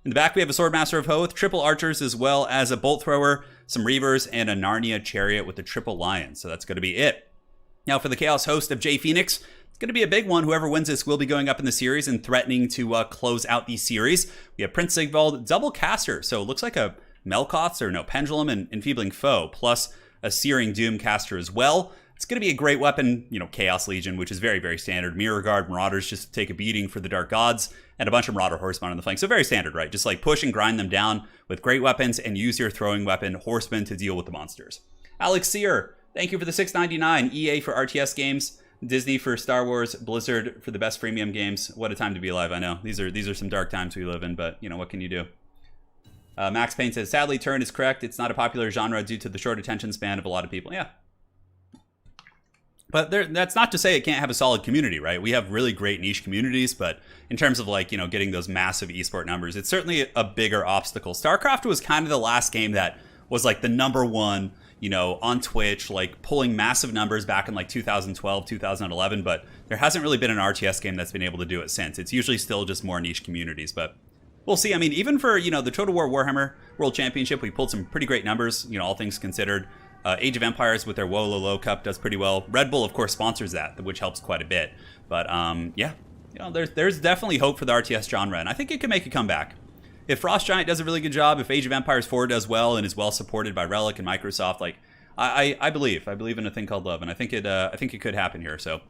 In the back, we have a Swordmaster of Hoth, triple Archers, as well as a Bolt Thrower, some Reavers, and a Narnia Chariot with a triple Lion, so that's going to be it. Now for the Chaos host of JPhoenix, it's going to be a big one. Whoever wins this will be going up in the series and threatening to close out the series. We have Prince Sigvald, double caster. So it looks like a Melkoth's or no Pendulum and Enfeebling Foe, plus a Searing Doom caster as well. It's going to be a great weapon, Chaos Legion, which is very, very standard. Mirror Guard, Marauders just take a beating for the Dark Gods, and a bunch of Marauder Horsemen on the flank. So very standard, right? Just like push and grind them down with great weapons and use your throwing weapon, Horsemen, to deal with the monsters. Alex Sear, thank you for the $6.99. EA for RTS games. Disney for Star Wars, Blizzard for the best freemium games. What a time to be alive, I know. These are some dark times we live in, but, what can you do? Max Payne says, sadly, Turin is correct. It's not a popular genre due to the short attention span of a lot of people. Yeah. But that's not to say it can't have a solid community, right? We have really great niche communities, but in terms of, like, getting those massive esport numbers, it's certainly a bigger obstacle. StarCraft was kind of the last game that was, like, the number one, on Twitch, like pulling massive numbers back in like 2012, 2011, but there hasn't really been an RTS game that's been able to do it since. It's usually still just more niche communities, but we'll see. I mean, even for, the Total War Warhammer World Championship, we pulled some pretty great numbers, all things considered. Age of Empires with their Wololo Cup does pretty well. Red Bull, of course, sponsors that, which helps quite a bit. But yeah, there's definitely hope for the RTS genre, and I think it can make a comeback. If Frost Giant does a really good job, if Age of Empires 4 does well and is well supported by Relic and Microsoft, like I believe in a thing called love, and I think it could happen here. So a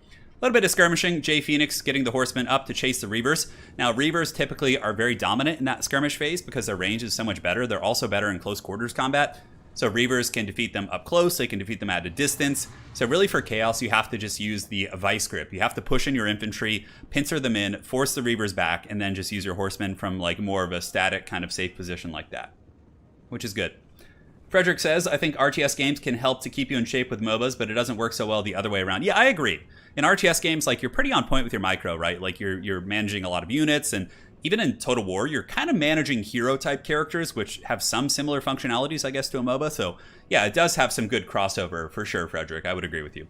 little bit of skirmishing. JPhoenix getting the Horsemen up to chase the Reavers. Now Reavers typically are very dominant in that skirmish phase because their range is so much better. They're also better in close quarters combat. So Reavers can defeat them up close, they can defeat them at a distance. So really for Chaos, you have to just use the Vice Grip. You have to push in your infantry, pincer them in, force the Reavers back, and then just use your Horsemen from like more of a static kind of safe position like that, which is good. Frederick says, I think RTS games can help to keep you in shape with MOBAs, but it doesn't work so well the other way around. Yeah, I agree. In RTS games, like you're pretty on point with your micro, right? Like you're managing a lot of units, and even in Total War, you're kind of managing hero-type characters, which have some similar functionalities, I guess, to a MOBA. So, yeah, it does have some good crossover, for sure, Frederick. I would agree with you.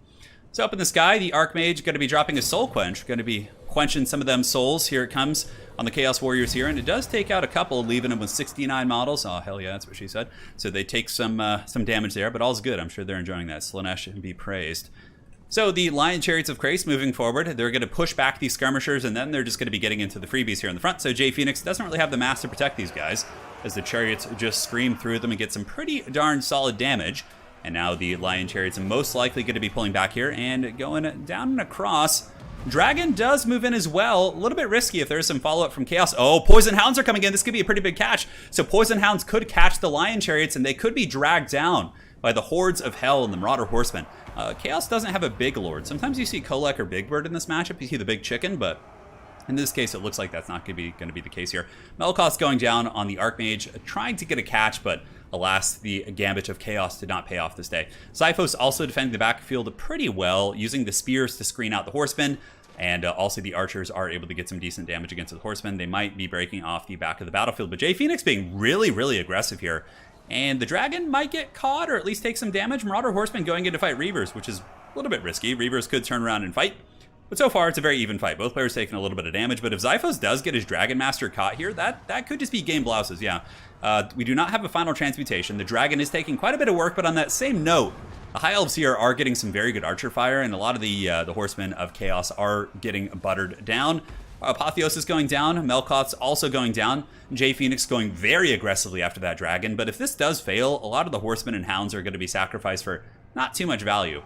So up in the sky, the Archmage going to be dropping a Soul Quench. Going to be quenching some of them souls. Here it comes on the Chaos Warriors here. And it does take out a couple, leaving them with 69 models. Oh, hell yeah, that's what she said. So they take some damage there, but all's good. I'm sure they're enjoying that. Slanesh be praised. So the Lion Chariots of Krace moving forward, they're going to push back these skirmishers, and then they're just going to be getting into the freebies here in the front. So JPhoenix doesn't really have the mass to protect these guys, as the Chariots just scream through them and get some pretty darn solid damage. And now the Lion Chariots are most likely going to be pulling back here and going down and across. Dragon does move in as well. A little bit risky if there's some follow-up from Chaos. Oh, Poison Hounds are coming in. This could be a pretty big catch. So Poison Hounds could catch the Lion Chariots, and they could be dragged down by the hordes of hell and the Marauder Horsemen. Chaos doesn't have a big lord. Sometimes you see Kolek or Big Bird in this matchup. You see the big chicken, but in this case, it looks like that's not going to be the case here. Melkoth's going down on the Archmage, trying to get a catch, but alas, the Gambit of Chaos did not pay off this day. Xiphos also defending the backfield pretty well, using the spears to screen out the Horsemen, and also the archers are able to get some decent damage against the Horsemen. They might be breaking off the back of the battlefield, but JPhoenix being really, really aggressive here. And the Dragon might get caught, or at least take some damage. Marauder Horsemen going in to fight Reavers, which is a little bit risky. Reavers could turn around and fight. But so far, it's a very even fight. Both players taking a little bit of damage. But if Xiphos does get his Dragon Master caught here, that could just be game blouses, yeah. We do not have a final transmutation. The Dragon is taking quite a bit of work, but on that same note, the High Elves here are getting some very good archer fire, and a lot of the Horsemen of Chaos are getting buttered down. Apotheos is going down. Melkoth's also going down. JPhoenix going very aggressively after that Dragon. But if this does fail, a lot of the Horsemen and Hounds are going to be sacrificed for not too much value.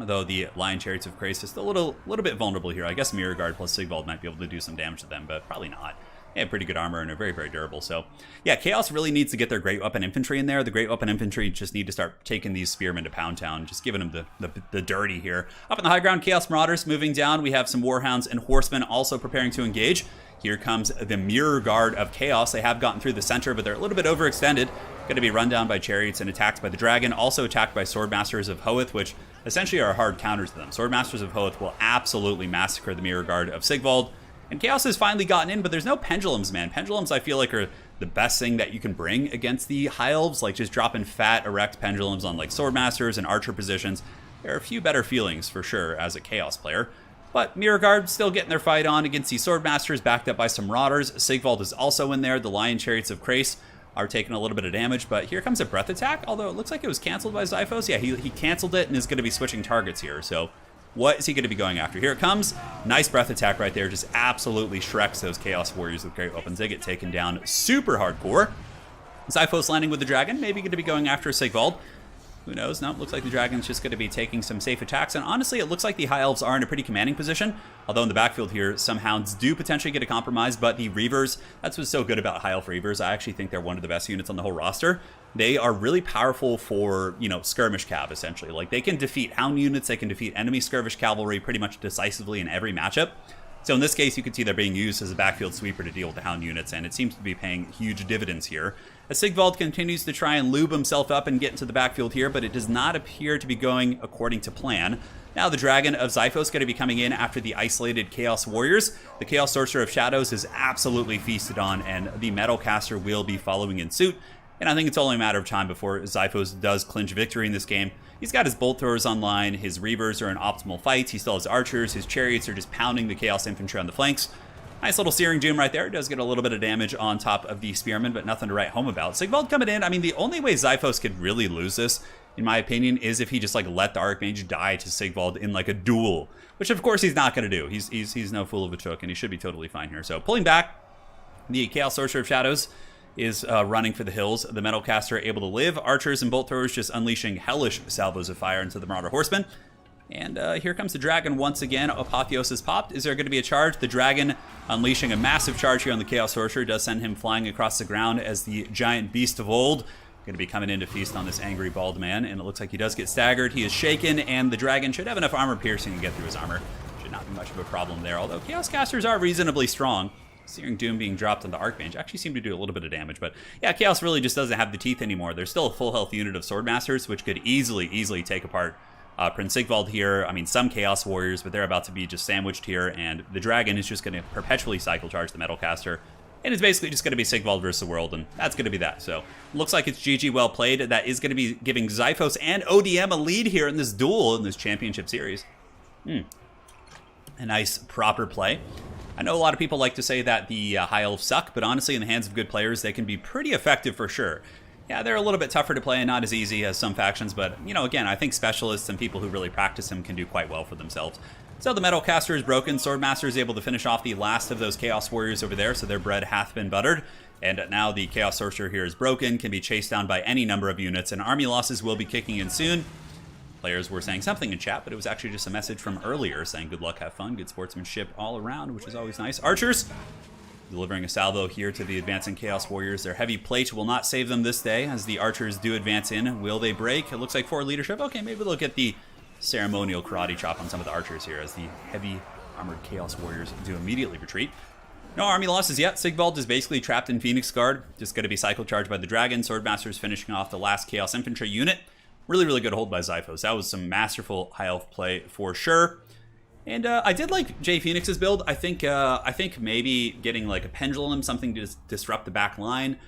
Although the Lion Chariots of Krace is still a little bit vulnerable here. I guess Mirror Guard plus Sigvald might be able to do some damage to them, but probably not. They have pretty good armor and are very, very durable. So, yeah, Chaos really needs to get their Great Weapon Infantry in there. The Great Weapon Infantry just need to start taking these Spearmen to Pound Town, just giving them the dirty here. Up in the high ground, Chaos Marauders moving down. We have some Warhounds and Horsemen also preparing to engage. Here comes the Mirror Guard of Chaos. They have gotten through the center, but they're a little bit overextended. Going to be run down by Chariots and attacked by the Dragon. Also attacked by Swordmasters of Hoeth, which essentially are hard counters to them. Swordmasters of Hoeth will absolutely massacre the Mirror Guard of Sigvald. And Chaos has finally gotten in, but there's no Pendulums, man. Pendulums, I feel like, are the best thing that you can bring against the High Elves. Like, just dropping fat, erect Pendulums on, like, Swordmasters and Archer positions. There are a few better feelings, for sure, as a Chaos player. But Mirror Guard still getting their fight on against the Swordmasters, backed up by some Marauders. Sigvald is also in there. The Lion Chariots of Krace are taking a little bit of damage, but here comes a Breath Attack, although it looks like it was canceled by Xiphos. Yeah, he canceled it and is going to be switching targets here, so what is he going to be going after? Here it comes. Nice Breath Attack right there. Just absolutely shreks those Chaos Warriors with great weapons. They get taken down super hardcore. Xiphos landing with the Dragon. Maybe going to be going after Sigvald. Who knows? No, looks like the Dragon's just going to be taking some safe attacks. And honestly, it looks like the High Elves are in a pretty commanding position. Although in the backfield here, some Hounds do potentially get a compromise. But the Reavers, that's what's so good about High Elf Reavers. I actually think they're one of the best units on the whole roster. They are really powerful for, you know, skirmish cav, essentially. Like, they can defeat Hound units. They can defeat enemy skirmish cavalry pretty much decisively in every matchup. So in this case, you can see they're being used as a backfield sweeper to deal with the Hound units, and it seems to be paying huge dividends here. As Sigvald continues to try and lube himself up and get into the backfield here, but it does not appear to be going according to plan. Now the Dragon of Xiphos is going to be coming in after the isolated Chaos Warriors. The Chaos Sorcerer of Shadows is absolutely feasted on, and the Metalcaster will be following in suit. And I think it's only a matter of time before Xiphos does clinch victory in this game. He's got his Bolt Throwers online, his Reavers are in optimal fights, he still has Archers, his Chariots are just pounding the Chaos Infantry on the flanks. Nice little Searing Doom right there. Does get a little bit of damage on top of the Spearmen, but nothing to write home about. Sigvald coming in. I mean, the only way Xiphos could really lose this, in my opinion, is if he just, like, let the Archmage die to Sigvald in, like, a duel. Which, of course, he's not going to do. He's no fool of a chook, and he should be totally fine here. So, pulling back, the Chaos Sorcerer of Shadows is running for the hills. The Metalcaster able to live. Archers and Bolt Throwers just unleashing hellish salvos of fire into the Marauder Horsemen. And here comes the Dragon once again. Apotheos is popped. Is there going to be a charge? The Dragon unleashing a massive charge here on the Chaos Sorcerer does send him flying across the ground as the giant beast of old. Going to be coming in to feast on this angry bald man. And it looks like he does get staggered. He is shaken, and the Dragon should have enough armor piercing to get through his armor. Should not be much of a problem there, although Chaos Casters are reasonably strong. Searing Doom being dropped on the Archmage actually seemed to do a little bit of damage, but yeah, Chaos really just doesn't have the teeth anymore. There's still a full health unit of Swordmasters, which could easily take apart Prince Sigvald here. I mean, some Chaos Warriors, but they're about to be just sandwiched here, and the Dragon is just going to perpetually cycle charge the Metalcaster, and it's basically just going to be Sigvald versus the world, and that's going to be that. So, looks like it's GG well played. That is going to be giving Xiphos and ODM a lead here in this duel, in this championship series. A nice, proper play. I know a lot of people like to say that the High Elves suck, but honestly, in the hands of good players, they can be pretty effective for sure. Yeah, they're a little bit tougher to play and not as easy as some factions, but, you know, again, I think specialists and people who really practice them can do quite well for themselves. So the Metalcaster is broken. Swordmaster is able to finish off the last of those Chaos Warriors over there, so their bread hath been buttered. And now the Chaos Sorcerer here is broken, can be chased down by any number of units, and army losses will be kicking in soon. Players were saying something in chat, but it was actually just a message from earlier saying good luck, have fun, good sportsmanship all around, which is always nice. Archers delivering a salvo here to the advancing Chaos Warriors. Their heavy plate will not save them this day as the archers do advance in. Will they break? It looks like for leadership. Okay, maybe they'll get the ceremonial karate chop on some of the archers here as the heavy armored Chaos Warriors do immediately retreat. No army losses yet. Sigvald is basically trapped in Phoenix Guard. Just going to be cycle charged by the Dragon. Swordmaster's finishing off the last Chaos Infantry unit. Really, really good hold by Xiphos. That was some masterful high elf play for sure. And I did like JPhoenix's build. I think maybe getting like a pendulum, something to disrupt the back line.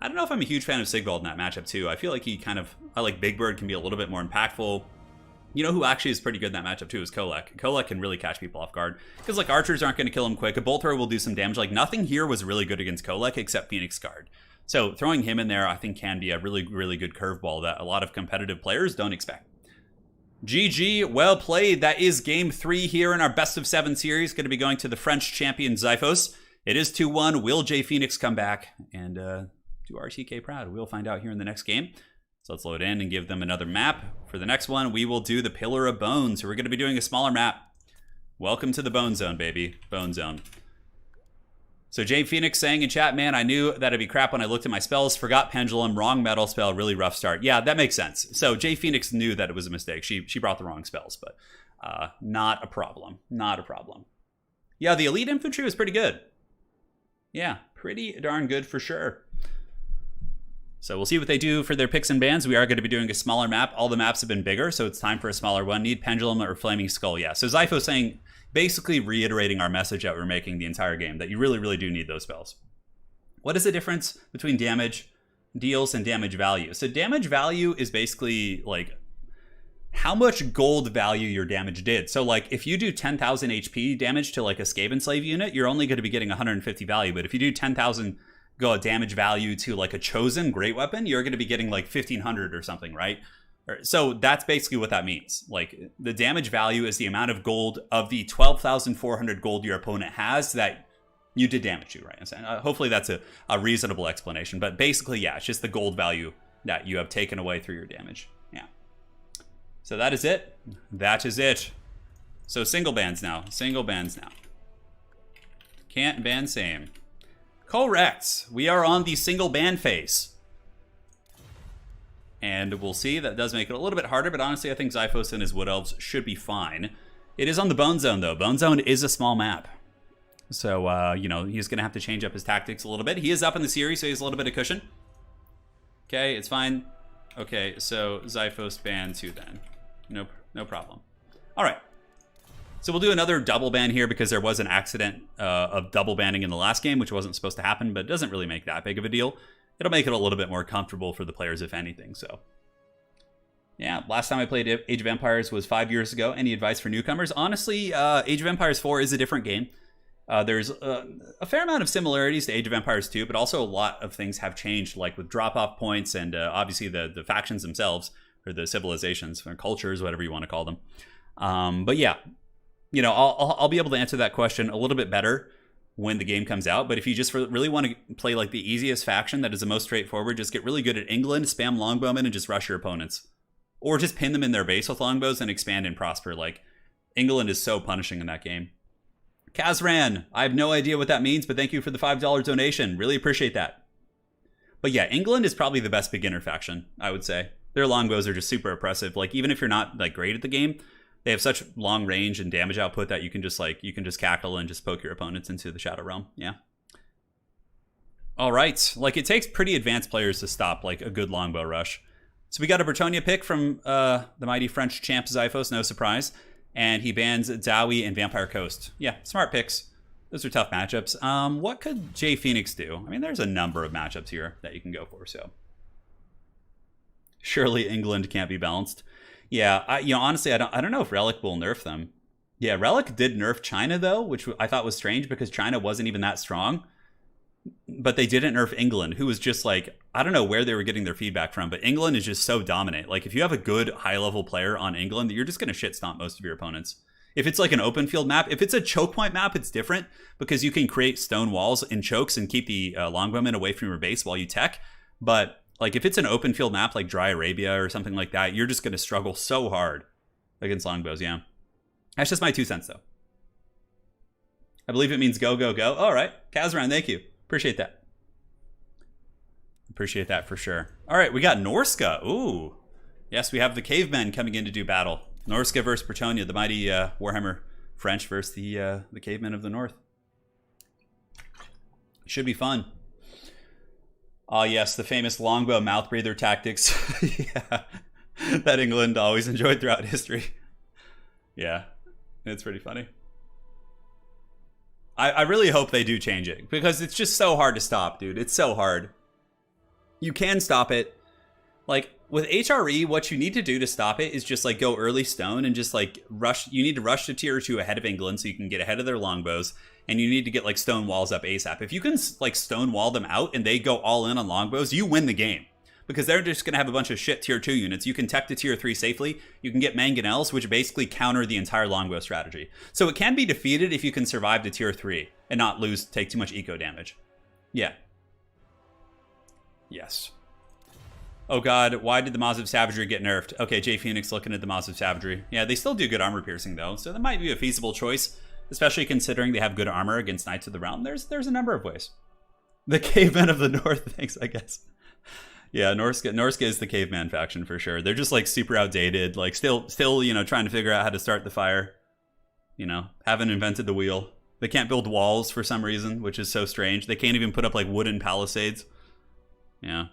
I don't know if I'm a huge fan of Sigvald in that matchup too. I feel like I like Big Bird can be a little bit more impactful. You know who actually is pretty good in that matchup too is Kolek. Kolek can really catch people off guard. Because like archers aren't going to kill him quick. A bolt thrower will do some damage. Like nothing here was really good against Kolek except Phoenix Guard. So throwing him in there I think can be a really, really good curveball that a lot of competitive players don't expect. GG, well played. That is game 3 here in our best of 7 series. Going to be going to the French champion Xiphos. It is 2-1. Will JPhoenix come back and do RTK proud? We'll find out here in the next game. So let's load in and give them another map. For the next one, we will do the Pillar of Bones. So we're going to be doing a smaller map. Welcome to the Bone Zone, baby. Bone Zone. So JPhoenix saying in chat, man, I knew that it'd be crap when I looked at my spells. Forgot Pendulum, wrong metal spell, really rough start. Yeah, that makes sense. So JPhoenix knew that it was a mistake. She brought the wrong spells, but not a problem. Not a problem. Yeah, the elite infantry was pretty good. Yeah, pretty darn good for sure. So we'll see what they do for their picks and bans. We are going to be doing a smaller map. All the maps have been bigger, so it's time for a smaller one. Need Pendulum or Flaming Skull. Yeah, so Xiphos saying, basically reiterating our message that we're making the entire game, that you really, really do need those spells. What is the difference between damage deals and damage value? So damage value is basically like how much gold value your damage did. So like if you do 10,000 HP damage to like a Skaven slave unit, you're only going to be getting 150 value. But if you do 10,000 damage value to like a chosen great weapon, you're going to be getting like 1,500 or something, right? So that's basically what that means. Like the damage value is the amount of gold of the 12,400 gold your opponent has that you did damage to, right? And hopefully that's a reasonable explanation. But basically, yeah, it's just the gold value that you have taken away through your damage. Yeah. So that is it. That is it. So single bans now. Single bans now. Can't ban same. Correct. We are on the single ban phase. And we'll see, that does make it a little bit harder, but honestly, I think Xiphos and his Wood Elves should be fine. It is on the Bone Zone, though. Bone Zone is a small map. So, you know, he's going to have to change up his tactics a little bit. He is up in the series, so he has a little bit of cushion. Okay, it's fine. Okay, so Xiphos ban 2 then. No problem. All right. So we'll do another double ban here because there was an accident of double banning in the last game, which wasn't supposed to happen, but it doesn't really make that big of a deal. It'll make it a little bit more comfortable for the players, if anything. So, yeah, last time I played Age of Empires was 5 years ago. Any advice for newcomers? Honestly, Age of Empires 4 is a different game. There's a fair amount of similarities to Age of Empires 2, but also a lot of things have changed, like with drop-off points and obviously the factions themselves, or the civilizations, or cultures, whatever you want to call them. But yeah, you know, I'll be able to answer that question a little bit better when the game comes out. But if you just really want to play like the easiest faction that is the most straightforward, just get really good at England, spam longbowmen, and just rush your opponents. Or just pin them in their base with longbows and expand and prosper. Like, England is so punishing in that game. Kazran, I have no idea what that means, but thank you for the $5 donation. Really appreciate that. But yeah, England is probably the best beginner faction, I would say. Their longbows are just super oppressive. Like, even if you're not like great at the game, they have such long range and damage output that you can just cackle and just poke your opponents into the Shadow Realm. Yeah. All right. Like, it takes pretty advanced players to stop like a good longbow rush. So we got a Bretonnia pick from the mighty French champ Xiphos, no surprise. And he bans Dowie and Vampire Coast. Yeah, smart picks. Those are tough matchups. What could JPhoenix do? I mean, there's a number of matchups here that you can go for, so. Surely England can't be balanced. Yeah, honestly, I don't know if Relic will nerf them. Yeah, Relic did nerf China, though, which I thought was strange because China wasn't even that strong. But they didn't nerf England, who was just like, I don't know where they were getting their feedback from, but England is just so dominant. Like, if you have a good high-level player on England, you're just going to shit stomp most of your opponents. If it's like an open field map, if it's a choke point map, it's different because you can create stone walls and chokes and keep the longbowmen away from your base while you tech. But like, if it's an open field map like Dry Arabia or something like that, you're just going to struggle so hard against longbows, yeah. That's just my 2 cents, though. I believe it means go, go, go. All right. Kazran, thank you. Appreciate that. Appreciate that for sure. All right, we got Norska. Ooh. Yes, we have the cavemen coming in to do battle. Norska versus Bretonia, the mighty Warhammer French versus the cavemen of the north. Should be fun. Oh, yes, the famous longbow mouth breather tactics. Yeah, that England always enjoyed throughout history. Yeah, it's pretty funny. I really hope they do change it, because it's just so hard to stop, dude. It's so hard. You can stop it. Like, with HRE, what you need to do to stop it is just, like, go early stone and just, like, rush. You need to rush to tier 2 ahead of England so you can get ahead of their longbows. And you need to get, like, stone walls up ASAP. If you can, like, stone wall them out and they go all in on longbows, you win the game. Because they're just going to have a bunch of shit tier 2 units. You can tech to tier 3 safely. You can get mangonels, which basically counter the entire longbow strategy. So it can be defeated if you can survive to tier 3 and not take too much eco damage. Yeah. Yes. Oh god, why did the Maws of Savagery get nerfed? Okay, JPhoenix looking at the Maws of Savagery. Yeah, they still do good armor piercing though, so that might be a feasible choice, especially considering they have good armor against Knights of the Realm. There's a number of ways. The Cavemen of the North, thanks, I guess. Yeah, Norska is the caveman faction for sure. They're just like super outdated, like still, you know, trying to figure out how to start the fire. You know, haven't invented the wheel. They can't build walls for some reason, which is so strange. They can't even put up like wooden palisades. Yeah.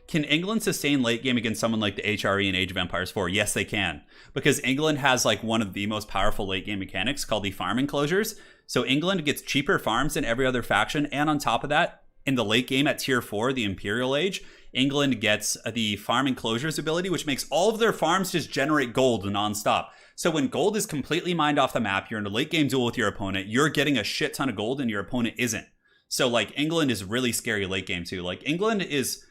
Can England sustain late game against someone like the HRE in Age of Empires 4? Yes, they can. Because England has like one of the most powerful late game mechanics called the farm enclosures. So England gets cheaper farms than every other faction. And on top of that, in the late game at tier 4, the Imperial Age, England gets the farm enclosures ability, which makes all of their farms just generate gold nonstop. So when gold is completely mined off the map, you're in a late game duel with your opponent, you're getting a shit ton of gold and your opponent isn't. So like England is really scary late game too. Like England is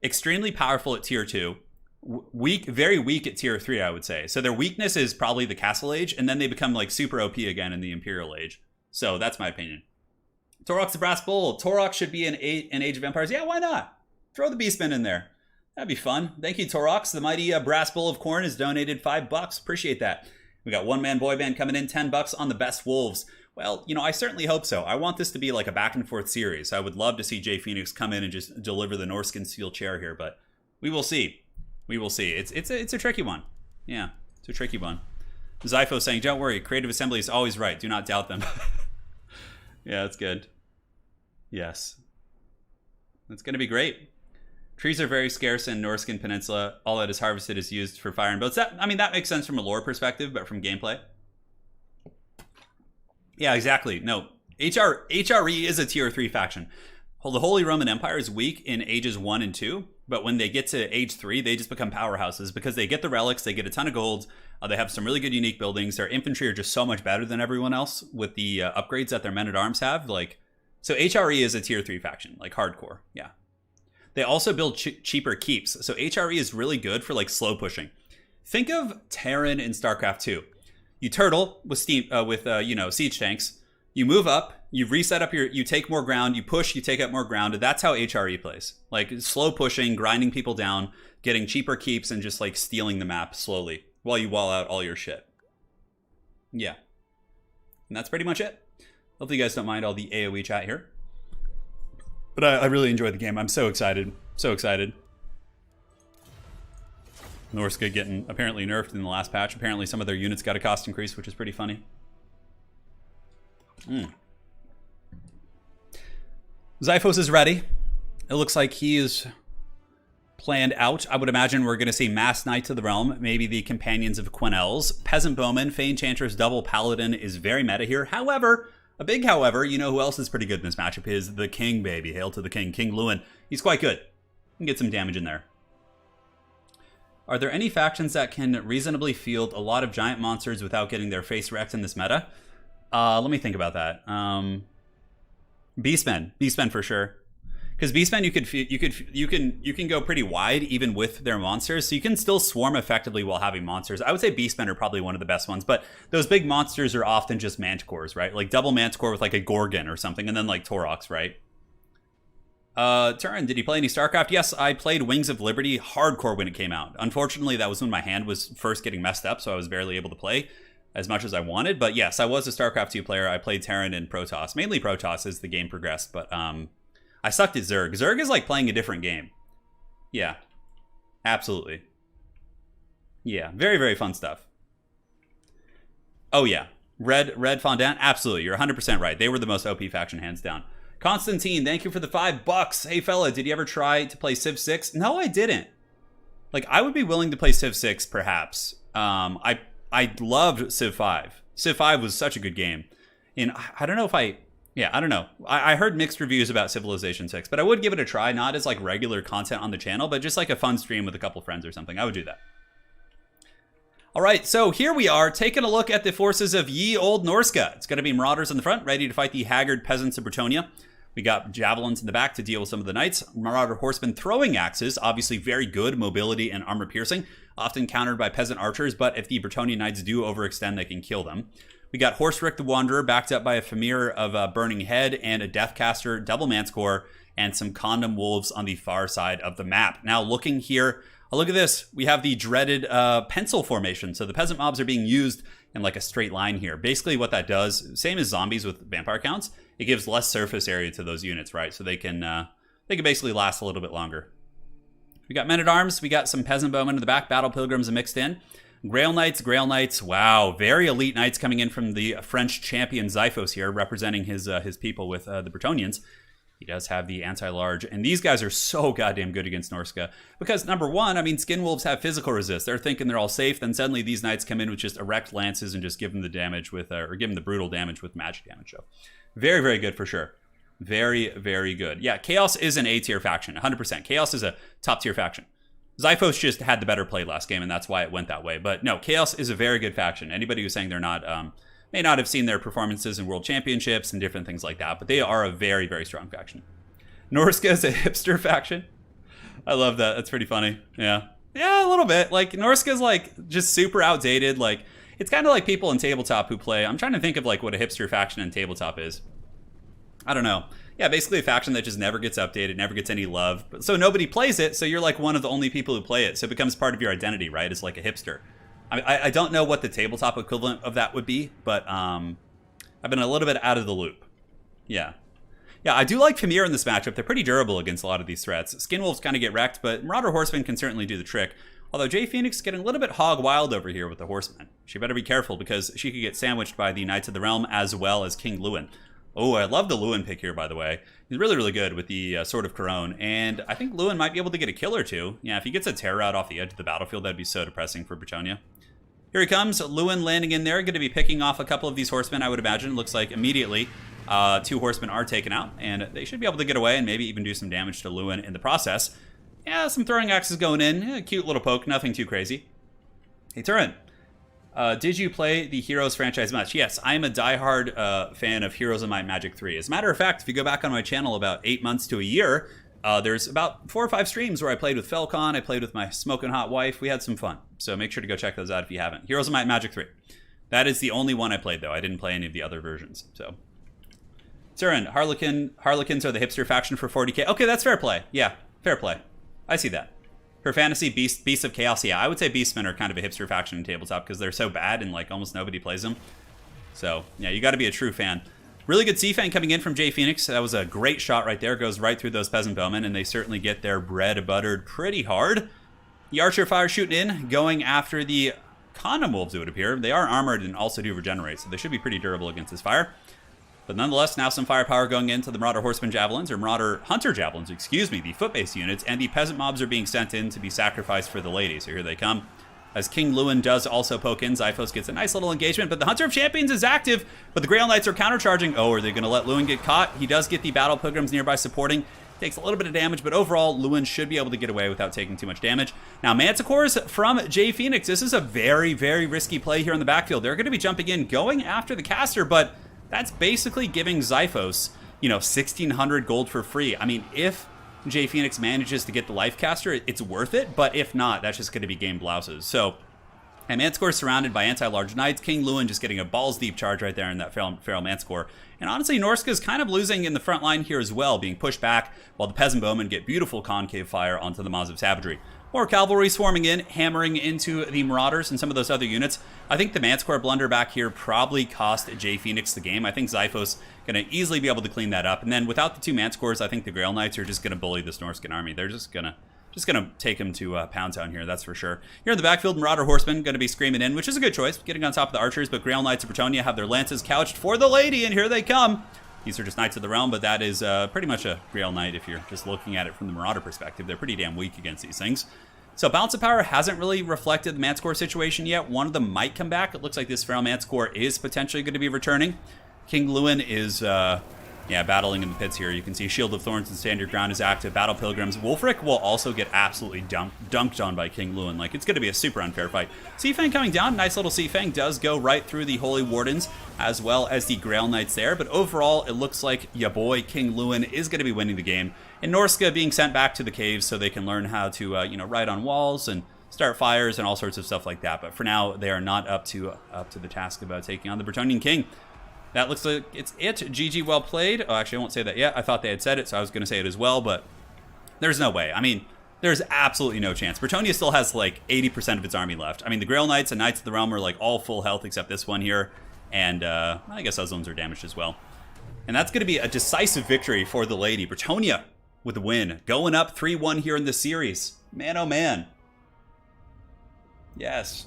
extremely powerful at tier 2, weak, very weak at tier 3, I would say. So their weakness is probably the Castle Age, and then they become like super OP again in the Imperial Age. So that's my opinion. Torok's the Brass Bull. Torok should be in Age of Empires. Yeah, why not? Throw the Beastman in there. That'd be fun. Thank you, Torox. The mighty Brass Bull of Corn has donated $5. Appreciate that. We got One Man Boy Band coming in, $10 on the best wolves. Well, you know, I certainly hope so. I want this to be like a back and forth series. I would love to see JPhoenix come in and just deliver the Norskin steel chair here, but we will see. We will see. It's a tricky one. Yeah, it's a tricky one. Xiphos saying, don't worry, Creative Assembly is always right. Do not doubt them. Yeah, that's good. Yes. That's going to be great. Trees are very scarce in Norskin Peninsula. All that is harvested is used for fire and boats. I mean, that makes sense from a lore perspective, but from gameplay. Yeah, exactly. No, HRE is a tier 3 faction. The Holy Roman Empire is weak in Ages 1 and 2, but when they get to Age 3, they just become powerhouses because they get the relics, they get a ton of gold, they have some really good unique buildings. Their infantry are just so much better than everyone else with the upgrades that their men-at-arms have. Like, so HRE is a tier 3 faction, like hardcore, yeah. They also build cheaper keeps, so HRE is really good for like slow pushing. Think of Terran in StarCraft 2. You turtle with siege tanks. You move up, you reset up you take more ground, you push, you take up more ground. That's how HRE plays. Like slow pushing, grinding people down, getting cheaper keeps, and just like stealing the map slowly while you wall out all your shit. Yeah. And that's pretty much it. Hopefully you guys don't mind all the AoE chat here. But I really enjoyed the game. I'm so excited. So excited. Norska getting apparently nerfed in the last patch. Apparently some of their units got a cost increase, which is pretty funny. Xiphos is ready. It looks like he is planned out. I would imagine we're going to see Mass Knights of the Realm, maybe the Companions of Quenelles. Peasant Bowman, Fey Enchantress, Double Paladin is very meta here. However, a big however, you know who else is pretty good in this matchup is the King, baby. Hail to the King, King Lewin. He's quite good. You can get some damage in there. Are there any factions that can reasonably field a lot of giant monsters without getting their face wrecked in this meta? Let me think about that. Beastmen for sure. Because Beastmen you can go pretty wide even with their monsters, so you can still swarm effectively while having monsters. I would say Beastmen are probably one of the best ones, but those big monsters are often just Manticores, right? Like double Manticore with like a Gorgon or something, and then like Torox, right? Turin, did he play any StarCraft? Yes, I played Wings of Liberty hardcore when it came out. Unfortunately, that was when my hand was first getting messed up, so I was barely able to play. as much as I wanted. But yes, I was a StarCraft 2 player. I played Terran and Protoss, mainly Protoss as the game progressed. But I sucked at Zerg. Zerg is like playing a different game. Yeah, absolutely. Yeah, very, very fun stuff. Oh yeah, Red Fondant, absolutely. You're 100% right. They were the most OP faction, hands down. Constantine, thank you for the $5. Hey fella, did you ever try to play Civ 6? No, I didn't. Like, I would be willing to play Civ 6, perhaps. I loved Civ 5. Civ 5 was such a good game. And I don't know if I don't know. I heard mixed reviews about Civilization 6, but I would give it a try, not as like regular content on the channel, but just like a fun stream with a couple friends or something. I would do that. All right, so here we are, taking a look at the forces of Ye Old Norska. It's going to be Marauders in the front, ready to fight the haggard peasants of Bretonnia. We got javelins in the back to deal with some of the knights. Marauder horsemen throwing axes, obviously very good mobility and armor piercing, often countered by peasant archers, but if the Bretonnian knights do overextend, they can kill them. We got Horserick the Wanderer, backed up by a Famir of a Burning Head and a Deathcaster, double Manticore, and some Condom Wolves on the far side of the map. Now looking here, look at this. We have the dreaded pencil formation. So the peasant mobs are being used in like a straight line here. Basically what that does, same as zombies with vampire counts, it gives less surface area to those units, right? So they can basically last a little bit longer. We got men-at-arms. We got some peasant bowmen in the back. Battle pilgrims mixed in. Grail Knights. Wow, very elite knights coming in from the French champion Xiphos here, representing his people with the Bretonnians. He does have the anti-large, and these guys are so goddamn good against Norska. Because number one, I mean, skin wolves have physical resist. They're thinking they're all safe, then suddenly these knights come in with just erect lances and just give them the damage with, or give them the brutal damage with magic damage. So very, very good for sure. Very, very good. Yeah, Chaos is an A-tier faction, 100%. Chaos is a top-tier faction. Xiphos just had the better play last game, and that's why it went that way. But no, Chaos is a very good faction. Anybody who's saying they're not, may not have seen their performances in World Championships and different things like that, but they are a very, very strong faction. Norska is a hipster faction. I love that. That's pretty funny. Yeah, a little bit. Like, Norska's like just super outdated. Like, it's kind of like people in tabletop who play. I'm trying to think of like what a hipster faction in tabletop is. I don't know. Yeah, basically a faction that just never gets updated, never gets any love. So nobody plays it, so you're like one of the only people who play it. So it becomes part of your identity, right? It's like a hipster. I don't know what the tabletop equivalent of that would be, but I've been a little bit out of the loop. Yeah, I do like Famir in this matchup. They're pretty durable against a lot of these threats. Skinwolves kind of get wrecked, but Marauder Horsemen can certainly do the trick. Although JPhoenix is getting a little bit hog wild over here with the Horsemen. She better be careful because she could get sandwiched by the Knights of the Realm as well as King Lewin. Oh, I love the Lewin pick here, by the way. He's really, really good with the Sword of Couronne, and I think Lewin might be able to get a kill or two. Yeah, if he gets a terror out off the edge of the battlefield, that'd be so depressing for Bretonnia. Here he comes, Lewin landing in there, going to be picking off a couple of these horsemen, I would imagine. Looks like immediately 2 horsemen are taken out, and they should be able to get away and maybe even do some damage to Lewin in the process. Yeah, some throwing axes going in. Yeah, cute little poke, nothing too crazy. Hey, Turin. Did you play the Heroes franchise much? Yes, I'm a diehard fan of Heroes of Might Magic 3. As a matter of fact, if you go back on my channel about 8 months to a year, there's about 4 or 5 streams where I played with Felcon, I played with my smoking hot wife. We had some fun. So make sure to go check those out if you haven't. Heroes of Might Magic 3. That is the only one I played, though. I didn't play any of the other versions. So, Turin, Harlequins are the hipster faction for 40k. Okay, that's fair play. Yeah, fair play. I see that. Her fantasy Beasts of Chaos, yeah, I would say Beastmen are kind of a hipster faction in tabletop because they're so bad and like almost nobody plays them. So yeah, you got to be a true fan. Really good C-Fang coming in from JPhoenix. That was a great shot right there. Goes right through those peasant bowmen, and they certainly get their bread buttered pretty hard. The Archer fire shooting in, going after the Condom Wolves, it would appear. They are armored and also do regenerate, so they should be pretty durable against this fire. But nonetheless, now some firepower going into the Marauder Horseman Javelins, or Marauder Hunter Javelins, excuse me, the foot-based units, and the peasant mobs are being sent in to be sacrificed for the lady. So here they come. As King Lewin does also poke in, Xiphos gets a nice little engagement, but the Hunter of Champions is active, but the Grail Knights are countercharging. Oh, are they going to let Lewin get caught? He does get the Battle Pilgrims nearby supporting. Takes a little bit of damage, but overall, Lewin should be able to get away without taking too much damage. Now, Manticores from JPhoenix. This is a very, very risky play here in the backfield. They're going to be jumping in, going after the caster, but that's basically giving Xiphos, 1,600 gold for free. I mean, if JPhoenix manages to get the life caster, it's worth it, but if not, that's just going to be game blouses. So, and Manticore surrounded by anti-large knights. King Lewin just getting a balls-deep charge right there in that feral Manticore. And honestly, Norska's kind of losing in the front line here as well, being pushed back while the peasant bowmen get beautiful concave fire onto the Maws of Savagery. More cavalry swarming in, hammering into the Marauders and some of those other units. I think the Manticore blunder back here probably cost JPhoenix the game. I think Xiphos going to easily be able to clean that up. And then without the 2 Manticores, I think the Grail Knights are just going to bully this Norscan army. They're just going to take him to Pound Town here, that's for sure. Here in the backfield, Marauder Horsemen going to be screaming in, which is a good choice, getting on top of the archers, but Grail Knights of Bretonnia have their lances couched for the lady, and here they come. These are just Knights of the Realm, but that is pretty much a Grail Knight if you're just looking at it from the Marauder perspective. They're pretty damn weak against these things. So Balance of Power hasn't really reflected the Manticore situation yet. One of them might come back. It looks like this Feral Manticore is potentially going to be returning. King Lewin is battling in the pits here. You can see Shield of Thorns and Stand Your Ground is active. Battle Pilgrims. Wolfric will also get absolutely dunked on by King Lewin. Like, it's going to be a super unfair fight. Seafang coming down. Nice little Seafang does go right through the Holy Wardens as well as the Grail Knights there. But overall, it looks like ya boy King Lewin is going to be winning the game. And Norska being sent back to the caves so they can learn how to, ride on walls and start fires and all sorts of stuff like that. But for now, they are not up to the task of taking on the Bretonnian King. That looks like it's it. GG, well played. Oh, actually, I won't say that yet. I thought they had said it, so I was going to say it as well, but there's no way. I mean, there's absolutely no chance. Bretonnia still has like 80% of its army left. I mean, the Grail Knights and Knights of the Realm are like all full health except this one here, and I guess those ones are damaged as well. And that's going to be a decisive victory for the lady. Bretonnia with the win, going up 3-1 here in the series. Man, oh man. Yes.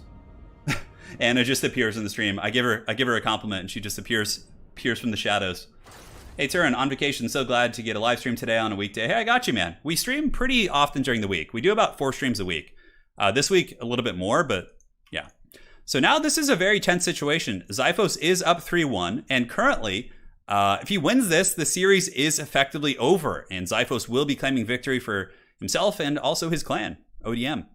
Anna just appears in the stream. I give her a compliment, and she just appears from the shadows. Hey, Turin, on vacation. So glad to get a live stream today on a weekday. Hey, I got you, man. We stream pretty often during the week. We do about 4 streams a week. This week, a little bit more, but yeah. So now this is a very tense situation. Xiphos is up 3-1, and currently, if he wins this, the series is effectively over, and Xiphos will be claiming victory for himself and also his clan, ODM.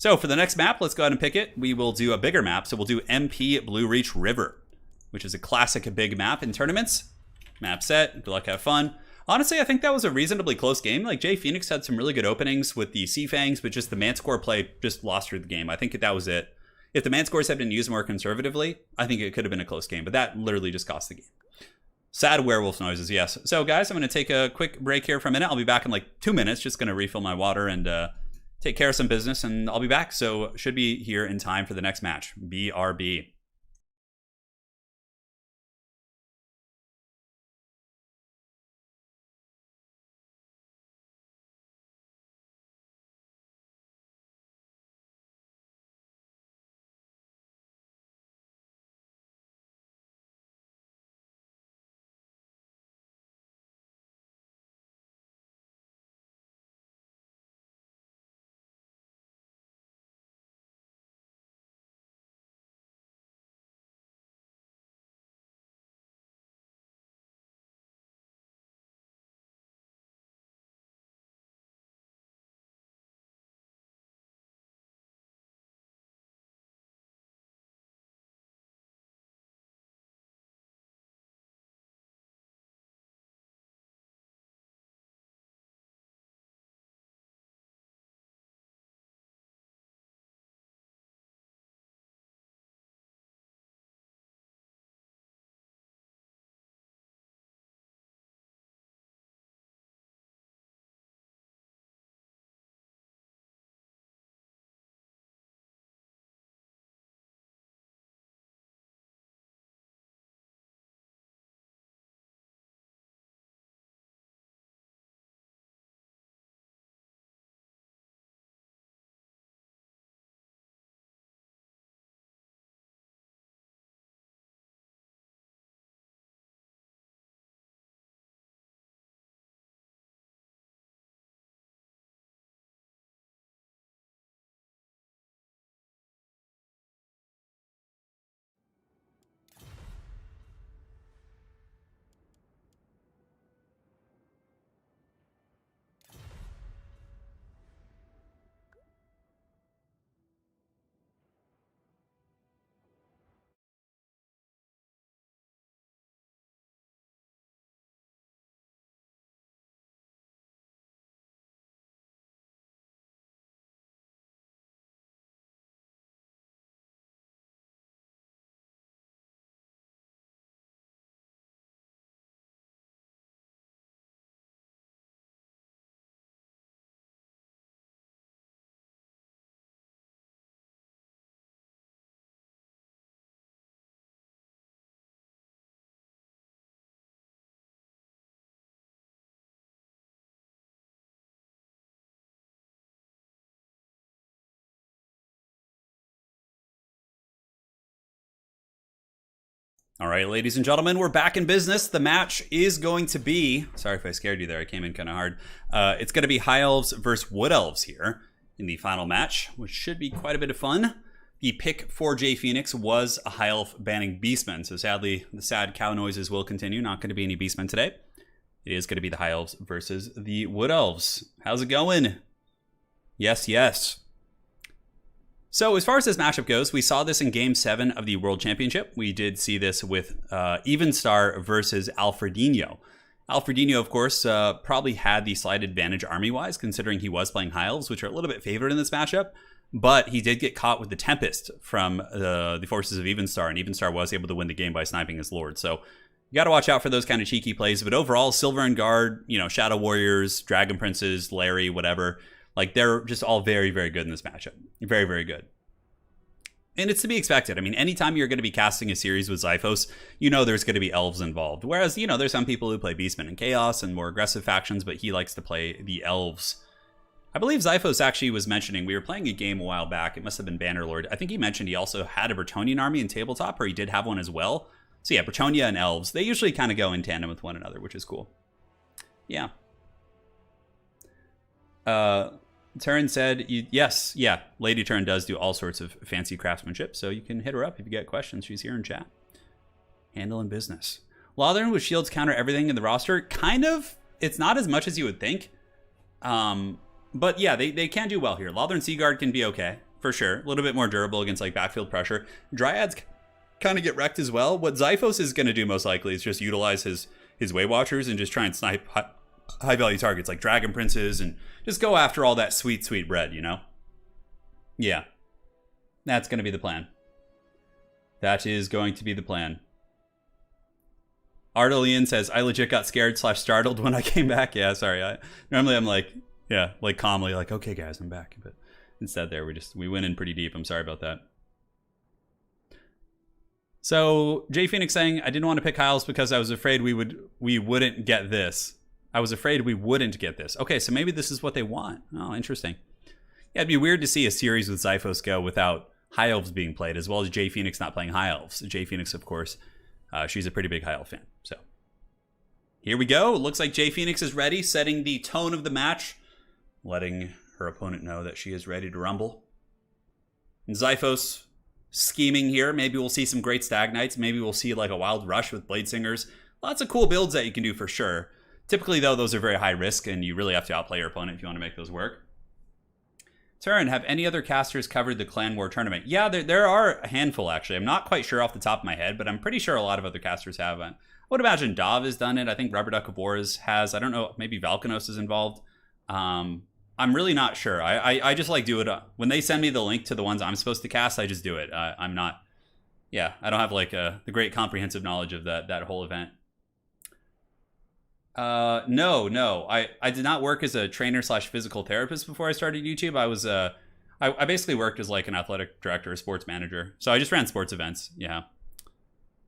So for the next map, let's go ahead and pick it. We will do a bigger map. So we'll do MP Blue Reach River, which is a classic big map in tournaments. Map set. Good luck, have fun. Honestly, I think that was a reasonably close game. Like, JPhoenix had some really good openings with the Seafangs, but just the Manticore play just lost her the game. I think that was it. If the Manticores had been used more conservatively, I think it could have been a close game, but that literally just cost the game. Sad werewolf noises, yes. So guys, I'm going to take a quick break here for a minute. I'll be back in like 2 minutes. Just going to refill my water and take care of some business, and I'll be back. So should be here in time for the next match. BRB. All right, ladies and gentlemen, we're back in business. The match is going to be... Sorry if I scared you there. I came in kind of hard. It's going to be High Elves versus Wood Elves here in the final match, which should be quite a bit of fun. The pick for JPhoenix was a High Elf banning Beastmen, so sadly, the sad cow noises will continue. Not going to be any Beastmen today. It is going to be the High Elves versus the Wood Elves. How's it going? Yes, yes. So as far as this matchup goes, we saw this in Game 7 of the World Championship. We did see this with Evenstar versus Alfredinho. Alfredinho, of course, probably had the slight advantage army-wise, considering he was playing High Elves, which are a little bit favored in this matchup. But he did get caught with the Tempest from the forces of Evenstar, and Evenstar was able to win the game by sniping his Lord. So you got to watch out for those kind of cheeky plays. But overall, Silver and Guard, Shadow Warriors, Dragon Princes, Larry, whatever... Like, they're just all very, very good in this matchup. Very, very good. And it's to be expected. I mean, anytime you're going to be casting a series with Xiphos, there's going to be Elves involved. Whereas, there's some people who play Beastmen and Chaos and more aggressive factions, but he likes to play the Elves. I believe Xiphos actually was mentioning, we were playing a game a while back. It must have been Bannerlord. I think he mentioned he also had a Bretonnian army in tabletop, or he did have one as well. So yeah, Bretonnia and Elves, they usually kind of go in tandem with one another, which is cool. Yeah. Turin said, yes, yeah, Lady Turin does do all sorts of fancy craftsmanship, so you can hit her up if you get questions. She's here in chat. Handling business. Lothern with shields counter everything in the roster. Kind of. It's not as much as you would think. But yeah, they can do well here. Lothern Seaguard can be okay, for sure. A little bit more durable against like backfield pressure. Dryads kind of get wrecked as well. What Xiphos is going to do most likely is just utilize his Way Watchers and just try and snipe high value targets like Dragon Princes and just go after all that sweet, sweet bread, Yeah. That's going to be the plan. That is going to be the plan. Ardolian says, I legit got scared/startled when I came back. Yeah, sorry. Normally I'm like, yeah, like calmly like, okay guys, I'm back. But instead there, we went in pretty deep. I'm sorry about that. So JPhoenix saying, I didn't want to pick Hiles because I was afraid we wouldn't get this. I was afraid we wouldn't get this. Okay, so maybe this is what they want. Oh, interesting. Yeah, it'd be weird to see a series with Xiphos go without High Elves being played, as well as JPhoenix not playing High Elves. JPhoenix, of course, she's a pretty big High Elf fan. So here we go. Looks like JPhoenix is ready, setting the tone of the match, letting her opponent know that she is ready to rumble. And Xiphos scheming here. Maybe we'll see some great Stag Knights. Maybe we'll see like a Wild Rush with Blade Singers. Lots of cool builds that you can do for sure. Typically, though, those are very high risk, and you really have to outplay your opponent if you want to make those work. Turin, have any other casters covered the Clan War tournament? Yeah, there are a handful, actually. I'm not quite sure off the top of my head, but I'm pretty sure a lot of other casters have. I would imagine Dav has done it. I think Rubber Duck of War has. I don't know, maybe Valkanos is involved. I'm really not sure. I just like do it. When they send me the link to the ones I'm supposed to cast, I just do it. I'm not... Yeah, I don't have like the great comprehensive knowledge of that whole event. No. I did not work as a trainer/physical therapist before I started YouTube. I was I basically worked as like an athletic director, a sports manager. So I just ran sports events. Yeah.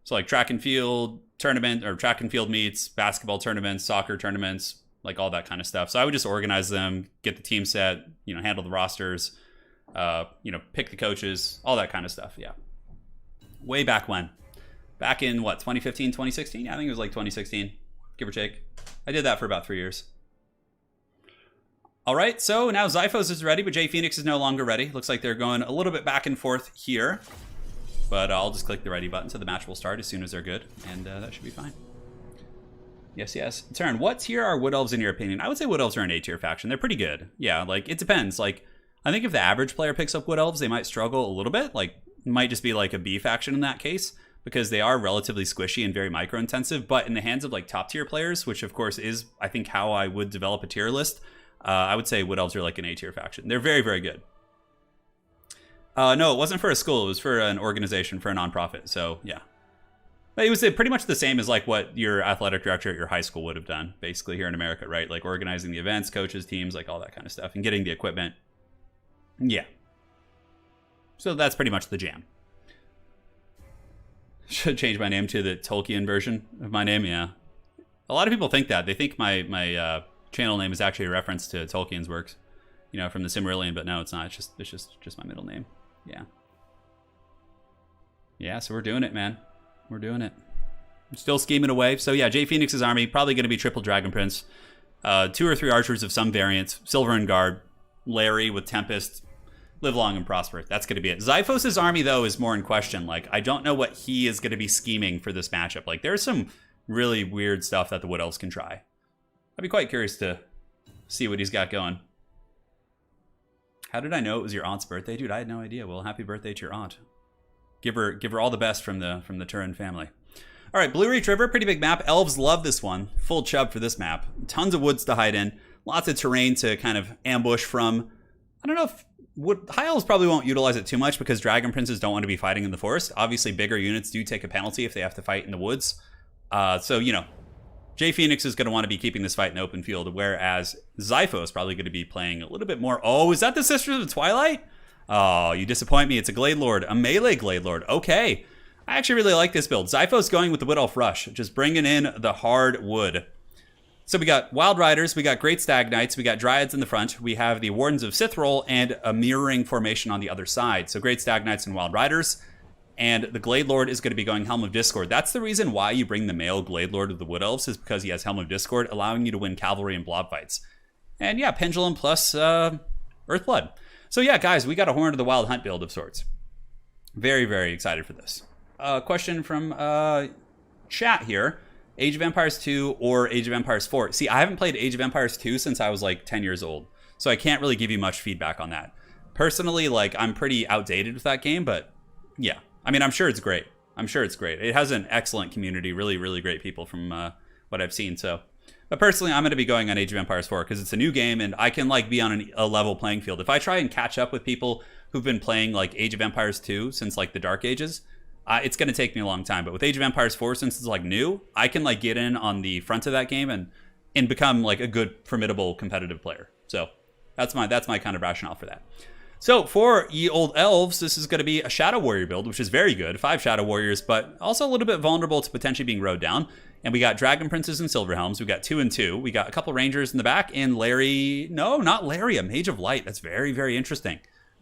So like track and field tournament or track and field meets, basketball tournaments, soccer tournaments, like all that kind of stuff. So I would just organize them, get the team set, handle the rosters, pick the coaches, all that kind of stuff. Yeah. Way back when. Back in what, 2015, 2016? Yeah, I think it was like 2016. Give or take. I did that for about 3 years. All right, so now Xiphos is ready, but JPhoenix is no longer ready. Looks like they're going a little bit back and forth here. But I'll just click the ready button so the match will start as soon as they're good, and that should be fine. Yes. Turin, what tier are Wood Elves in your opinion? I would say Wood Elves are an A-tier faction. They're pretty good. Yeah, like, it depends. Like, I think if the average player picks up Wood Elves, they might struggle a little bit. Like, it might just be like a B faction in that case, because they are relatively squishy and very micro-intensive. But in the hands of like top-tier players, which of course is, I think, how I would develop a tier list, I would say Wood Elves are like an A-tier faction. They're very, very good. No, it wasn't for a school. It was for an organization, for a nonprofit. So, yeah. But it was pretty much the same as like what your athletic director at your high school would have done, basically, here in America, right? Like organizing the events, coaches, teams, like all that kind of stuff, and getting the equipment. Yeah. So that's pretty much the jam. Should change my name to the Tolkien version of my name. Yeah, a lot of people think that. They think my channel name is actually a reference to Tolkien's works, from the Silmarillion. But no, it's not. It's just my middle name. Yeah. So we're doing it, man. We're doing it. We're still scheming away. So yeah, JPhoenix's army, probably going to be triple Dragon Prince. 2 or 3 archers of some variants. Silver and Guard. Larry with Tempest. Live long and prosper. That's going to be it. Xiphos' army, though, is more in question. Like, I don't know what he is going to be scheming for this matchup. Like, there's some really weird stuff that the Wood Elves can try. I'd be quite curious to see what he's got going. How did I know it was your aunt's birthday? Dude, I had no idea. Well, happy birthday to your aunt. Give her all the best from the Turin family. All right, Blue Reach River, pretty big map. Elves love this one. Full chub for this map. Tons of woods to hide in. Lots of terrain to kind of ambush from. I don't know if High Elves probably won't utilize it too much because Dragon Princes don't want to be fighting in the forest. Obviously, bigger units do take a penalty if they have to fight in the woods. So, you know, JPhoenix is going to want to be keeping this fight in open field, whereas Xiphos is probably going to be playing a little bit more. Oh, is that the Sisters of Twilight? Oh, you disappoint me. It's a Glade Lord, a melee Glade Lord. Okay. I actually really like this build. Xiphos going with the Wood Elf Rush, just bringing in the hard wood. So we got Wild Riders, we got Great Stag Knights, we got Dryads in the front, we have the Wardens of Sithrol, and a mirroring formation on the other side. So Great Stag Knights and Wild Riders. And the Glade Lord is going to be going Helm of Discord. That's the reason why you bring the male Glade Lord of the Wood Elves, is because he has Helm of Discord, allowing you to win cavalry and blob fights. And yeah, Pendulum plus Earthblood. So yeah, guys, we got a Horn of the Wild Hunt build of sorts. Very, very excited for this. Question from chat here. Age of Empires 2 or Age of Empires 4? See, I haven't played Age of Empires 2 since I was like 10 years old. So I can't really give you much feedback on that. Personally, like, I'm pretty outdated with that game, but yeah. I mean, I'm sure it's great. I'm sure it's great. It has an excellent community, really, really great people from what I've seen. So, but personally, I'm going to be going on Age of Empires 4 because it's a new game and I can like be on a level playing field. If I try and catch up with people who've been playing like Age of Empires 2 since like the Dark Ages, it's going to take me a long time. But with Age of Empires 4, since it's like new, I can like get in on the front of that game and become like a good, formidable, competitive player. So that's my kind of rationale for that. So for ye old elves, this is going to be a Shadow Warrior build, which is very good. 5 Shadow Warriors, but also a little bit vulnerable to potentially being rode down. And we got Dragon Princes and Silver Helms. We got 2 and 2. We got a couple Rangers in the back and Larry. No, not Larry, a Mage of Light. That's very, very interesting.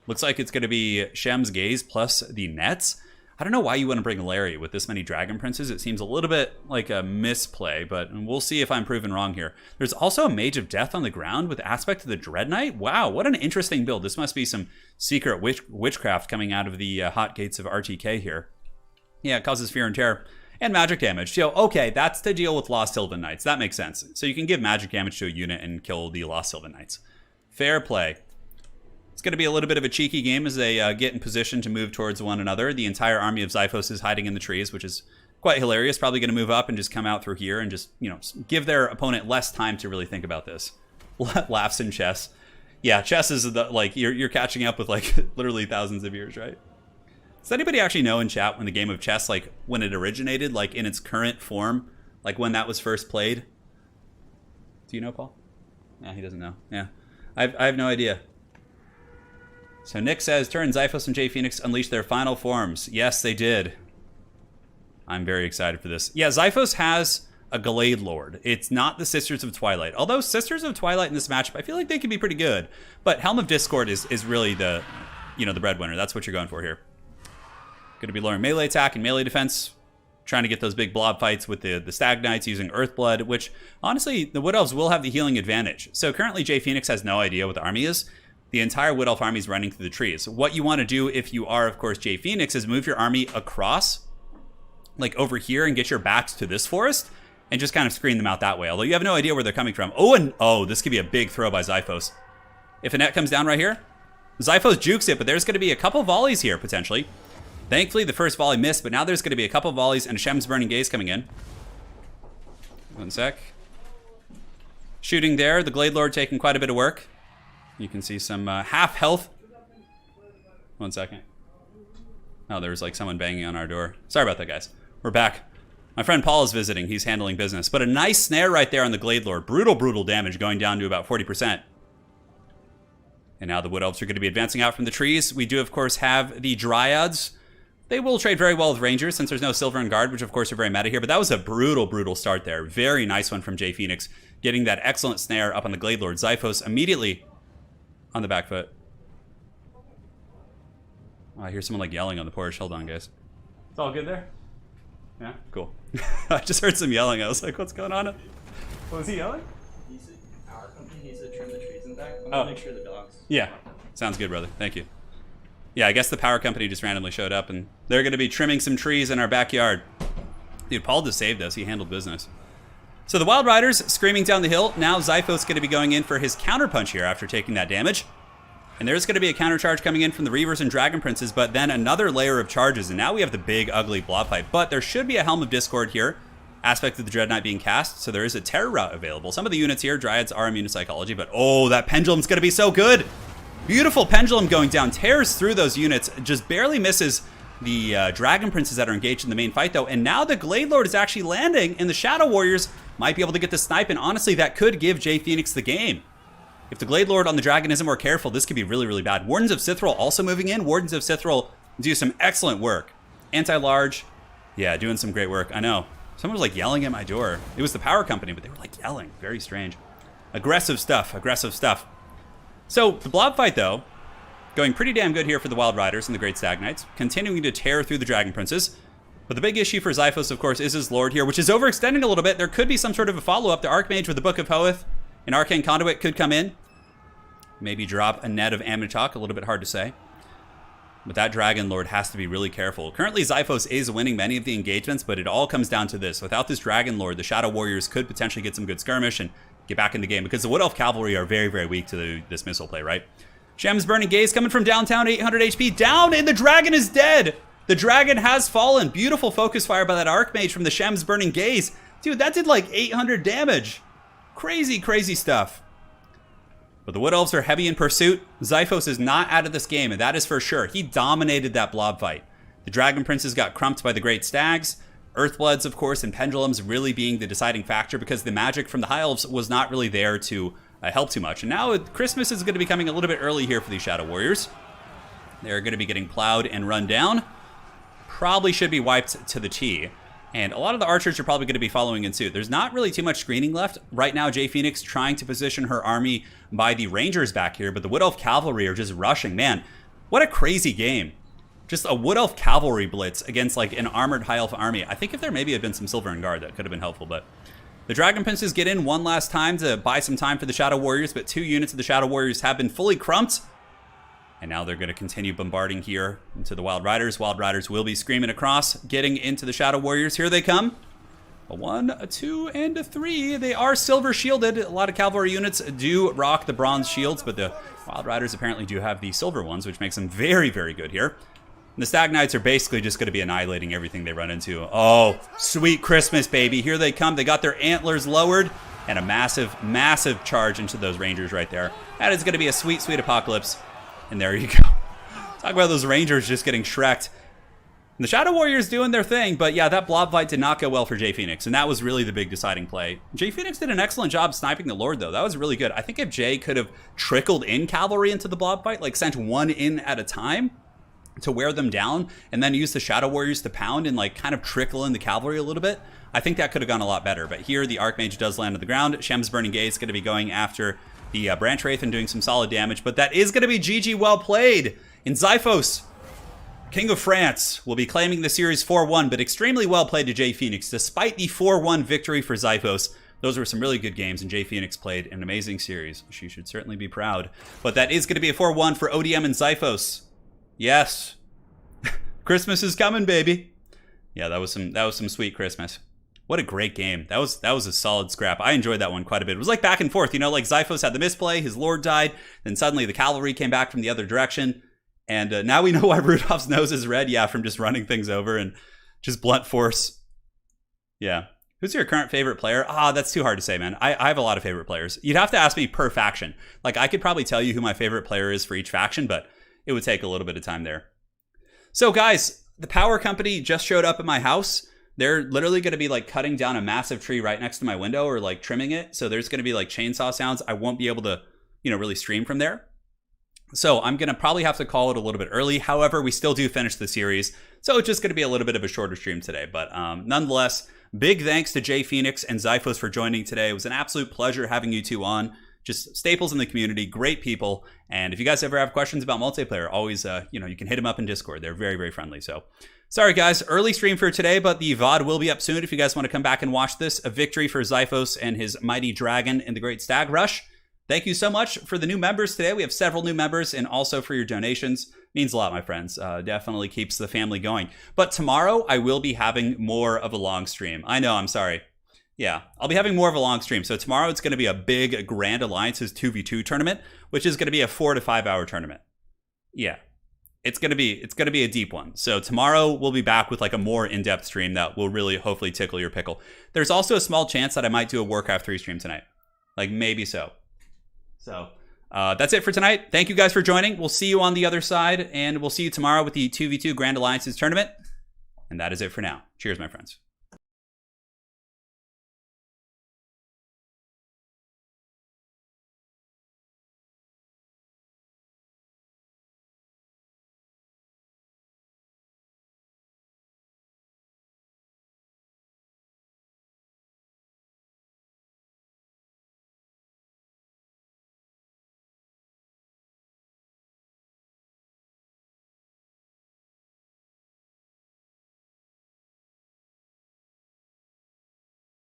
Looks like it's going to be Shem's Gaze plus the Nets. I don't know why you wouldn't bring Larry with this many Dragon Princes. It seems a little bit like a misplay, but we'll see if I'm proven wrong here. There's also a Mage of Death on the ground with aspect to the Dread Knight. Wow, what an interesting build. This must be some secret witchcraft coming out of the hot gates of RTK here. Yeah, it causes fear and terror. And magic damage. So, okay, that's to deal with Lost Sylvan Knights. That makes sense. So you can give magic damage to a unit and kill the Lost Sylvan Knights. Fair play. It's going to be a little bit of a cheeky game as they get in position to move towards one another. The entire army of Xiphos is hiding in the trees, which is quite hilarious. Probably going to move up and just come out through here and just, you know, give their opponent less time to really think about this. Laughs in chess. Yeah, chess is the, like, you're catching up with like literally thousands of years, right? Does anybody actually know in chat when the game of chess, like when it originated, like in its current form, like when that was first played? Do you know, Paul? No, he doesn't know. Yeah, I have no idea. So Nick says, Turin, Xiphos, and JPhoenix unleashed their final forms. Yes, they did. I'm very excited for this. Yeah, Xiphos has a Glade Lord. It's not the Sisters of Twilight. Although Sisters of Twilight in this matchup, I feel like they could be pretty good. But Helm of Discord is really the, you know, the breadwinner. That's what you're going for here. Going to be lowering melee attack and melee defense. Trying to get those big blob fights with the Stag Knights using Earthblood, which, honestly, the Wood Elves will have the healing advantage. So currently, JPhoenix has no idea what the army is. The entire Wood Elf army is running through the trees. What you want to do if you are, of course, JPhoenix is move your army across, like over here, and get your backs to this forest, and just kind of screen them out that way. Although you have no idea where they're coming from. Oh, this could be a big throw by Xiphos. If a net comes down right here, Xiphos jukes it, but there's going to be a couple volleys here, potentially. Thankfully, the first volley missed, but now there's going to be a couple volleys and Shem's Burning Gaze coming in. One sec. Shooting there, the Glade Lord taking quite a bit of work. You can see some half health. 1 second. Oh, there was like someone banging on our door. Sorry about that, guys. We're back. My friend Paul is visiting. He's handling business. But a nice snare right there on the Glade Lord. Brutal, brutal damage going down to about 40%. And now the Wood Elves are going to be advancing out from the trees. We do, of course, have the Dryads. They will trade very well with Rangers since there's no Silver and Guard, which, of course, are very meta here. But that was a brutal, brutal start there. Very nice one from JPhoenix. Getting that excellent snare up on the Glade Lord. Xiphos immediately on the back foot. Oh, I hear someone like yelling on the porch. Hold on, guys. It's all good there? Yeah, cool. I just heard some yelling. I was like, what's going on? What was he yelling? Our company needs to trim the trees in back. I'm gonna make sure the dogs. Yeah, sounds good, brother. Thank you. Yeah, I guess the power company just randomly showed up, and they're going to be trimming some trees in our backyard. Dude, Paul just saved us. He handled business. So the Wild Riders screaming down the hill. Now Xiphos going to be going in for his counterpunch here after taking that damage. And there's going to be a countercharge coming in from the Reavers and Dragon Princes, but then another layer of charges, and now we have the big, ugly blob fight. But there should be a Helm of Discord here. Aspect of the Dread Knight being cast, so there is a Terror Route available. Some of the units here, Dryads, are immune to Psychology, but oh, that Pendulum's going to be so good! Beautiful Pendulum going down, tears through those units, just barely misses the Dragon Princes that are engaged in the main fight, though. And now the Glade Lord is actually landing, and the Shadow Warriors might be able to get the snipe, and honestly, that could give JPhoenix the game. If the Glade Lord on the Dragon isn't more careful, this could be really, really bad. Wardens of Sithril also moving in. Wardens of Sithril do some excellent work. Anti-large, yeah, doing some great work. I know. Someone was like yelling at my door. It was the power company, but they were like yelling. Very strange. Aggressive stuff, aggressive stuff. So the blob fight, though, going pretty damn good here for the Wild Riders and the Great Stag Knights, continuing to tear through the Dragon Princes. But the big issue for Xiphos, of course, is his Lord here, which is overextending a little bit. There could be some sort of a follow-up. The Archmage with the Book of Hoeth and Arcane Conduit could come in. Maybe drop a net of Amnitok, a little bit hard to say. But that Dragon Lord has to be really careful. Currently, Xiphos is winning many of the engagements, but it all comes down to this. Without this Dragon Lord, the Shadow Warriors could potentially get some good skirmish and get back in the game, because the Wood Elf Cavalry are very, very weak to this missile play, right? Shem's Burning Gaze coming from downtown, 800 HP, down, and the Dragon is dead! The Dragon has fallen. Beautiful focus fire by that Archmage from the Shem's Burning Gaze. Dude, that did like 800 damage. Crazy, crazy stuff. But the Wood Elves are heavy in pursuit. Xiphos is not out of this game, and that is for sure. He dominated that blob fight. The Dragon Princes got crumped by the Great Stags. Earthbloods, of course, and Pendulums really being the deciding factor, because the magic from the High Elves was not really there to help too much. And now Christmas is going to be coming a little bit early here for these Shadow Warriors. They're going to be getting plowed and run down. Probably should be wiped to the T. And a lot of the archers are probably going to be following in suit. There's not really too much screening left. Right now, JPhoenix trying to position her army by the Rangers back here, but the Wood Elf Cavalry are just rushing. Man, what a crazy game. Just a Wood Elf Cavalry blitz against like an armored High Elf army. I think if there maybe had been some Silver and Guard, that could have been helpful, but the Dragon Princes get in one last time to buy some time for the Shadow Warriors, but 2 units of the Shadow Warriors have been fully crumped. And now they're going to continue bombarding here into the Wild Riders. Wild Riders will be screaming across, getting into the Shadow Warriors. Here they come. A 1, a 2, and a 3. They are silver shielded. A lot of cavalry units do rock the bronze shields, but the Wild Riders apparently do have the silver ones, which makes them very, very good here. And the Stag Knights are basically just going to be annihilating everything they run into. Oh, sweet Christmas, baby. Here they come. They got their antlers lowered, and a massive, massive charge into those Rangers right there. That is going to be a sweet, sweet apocalypse. And there you go. Talk about those Rangers just getting shreked. And the Shadow Warriors doing their thing, but yeah, that blob fight did not go well for JPhoenix, and that was really the big deciding play. JPhoenix did an excellent job sniping the Lord, though. That was really good. I think if Jay could have trickled in cavalry into the blob fight, like sent one in at a time to wear them down, and then use the Shadow Warriors to pound and like kind of trickle in the cavalry a little bit, I think that could have gone a lot better. But here, the Archmage does land on the ground. Shem's Burning Gaze is going to be going after the Branch Wraith and doing some solid damage, but that is going to be GG well played. In Xiphos, King of France, will be claiming the series 4-1, but extremely well played to JPhoenix. Despite the 4-1 victory for Xiphos, those were some really good games, and JPhoenix played an amazing series. She should certainly be proud. But that is going to be a 4-1 for ODM and Xiphos. Yes. Christmas is coming, baby. Yeah, that was some sweet Christmas. What a great game. That was a solid scrap. I enjoyed that one quite a bit. It was like back and forth, you know, like Xiphos had the misplay, his Lord died, then suddenly the cavalry came back from the other direction. And now we know why Rudolph's nose is red, yeah, from just running things over and just blunt force. Yeah. Who's your current favorite player? That's too hard to say, man. I have a lot of favorite players. You'd have to ask me per faction. Like, I could probably tell you who my favorite player is for each faction, but it would take a little bit of time there. So, guys, the power company just showed up at my house. They're literally going to be like cutting down a massive tree right next to my window, or like trimming it. So there's going to be like chainsaw sounds. I won't be able to, you know, really stream from there. So I'm going to probably have to call it a little bit early. However, we still do finish the series. So it's just going to be a little bit of a shorter stream today. But nonetheless, big thanks to JPhoenix and Xiphos for joining today. It was an absolute pleasure having you two on. Just staples in the community, great people. And if you guys ever have questions about multiplayer, always, you know, you can hit them up in Discord. They're very, very friendly. So Sorry, guys. Early stream for today, but the VOD will be up soon if you guys want to come back and watch this. A victory for Xiphos and his mighty dragon in the Great Stag Rush. Thank you so much for the new members today. We have several new members, and also for your donations. Means a lot, my friends. Definitely keeps the family going. But tomorrow, I will be having more of a long stream. I know, I'm sorry. Yeah, I'll be having more of a long stream. So tomorrow, it's going to be a big Grand Alliances 2v2 tournament, which is going to be a 4 to 5 hour tournament. Yeah. It's gonna be a deep one. So tomorrow we'll be back with like a more in-depth stream that will really hopefully tickle your pickle. There's also a small chance that I might do a Warcraft 3 stream tonight. Like maybe so. So that's it for tonight. Thank you guys for joining. We'll see you on the other side, and we'll see you tomorrow with the 2v2 Grand Alliances tournament. And that is it for now. Cheers, my friends.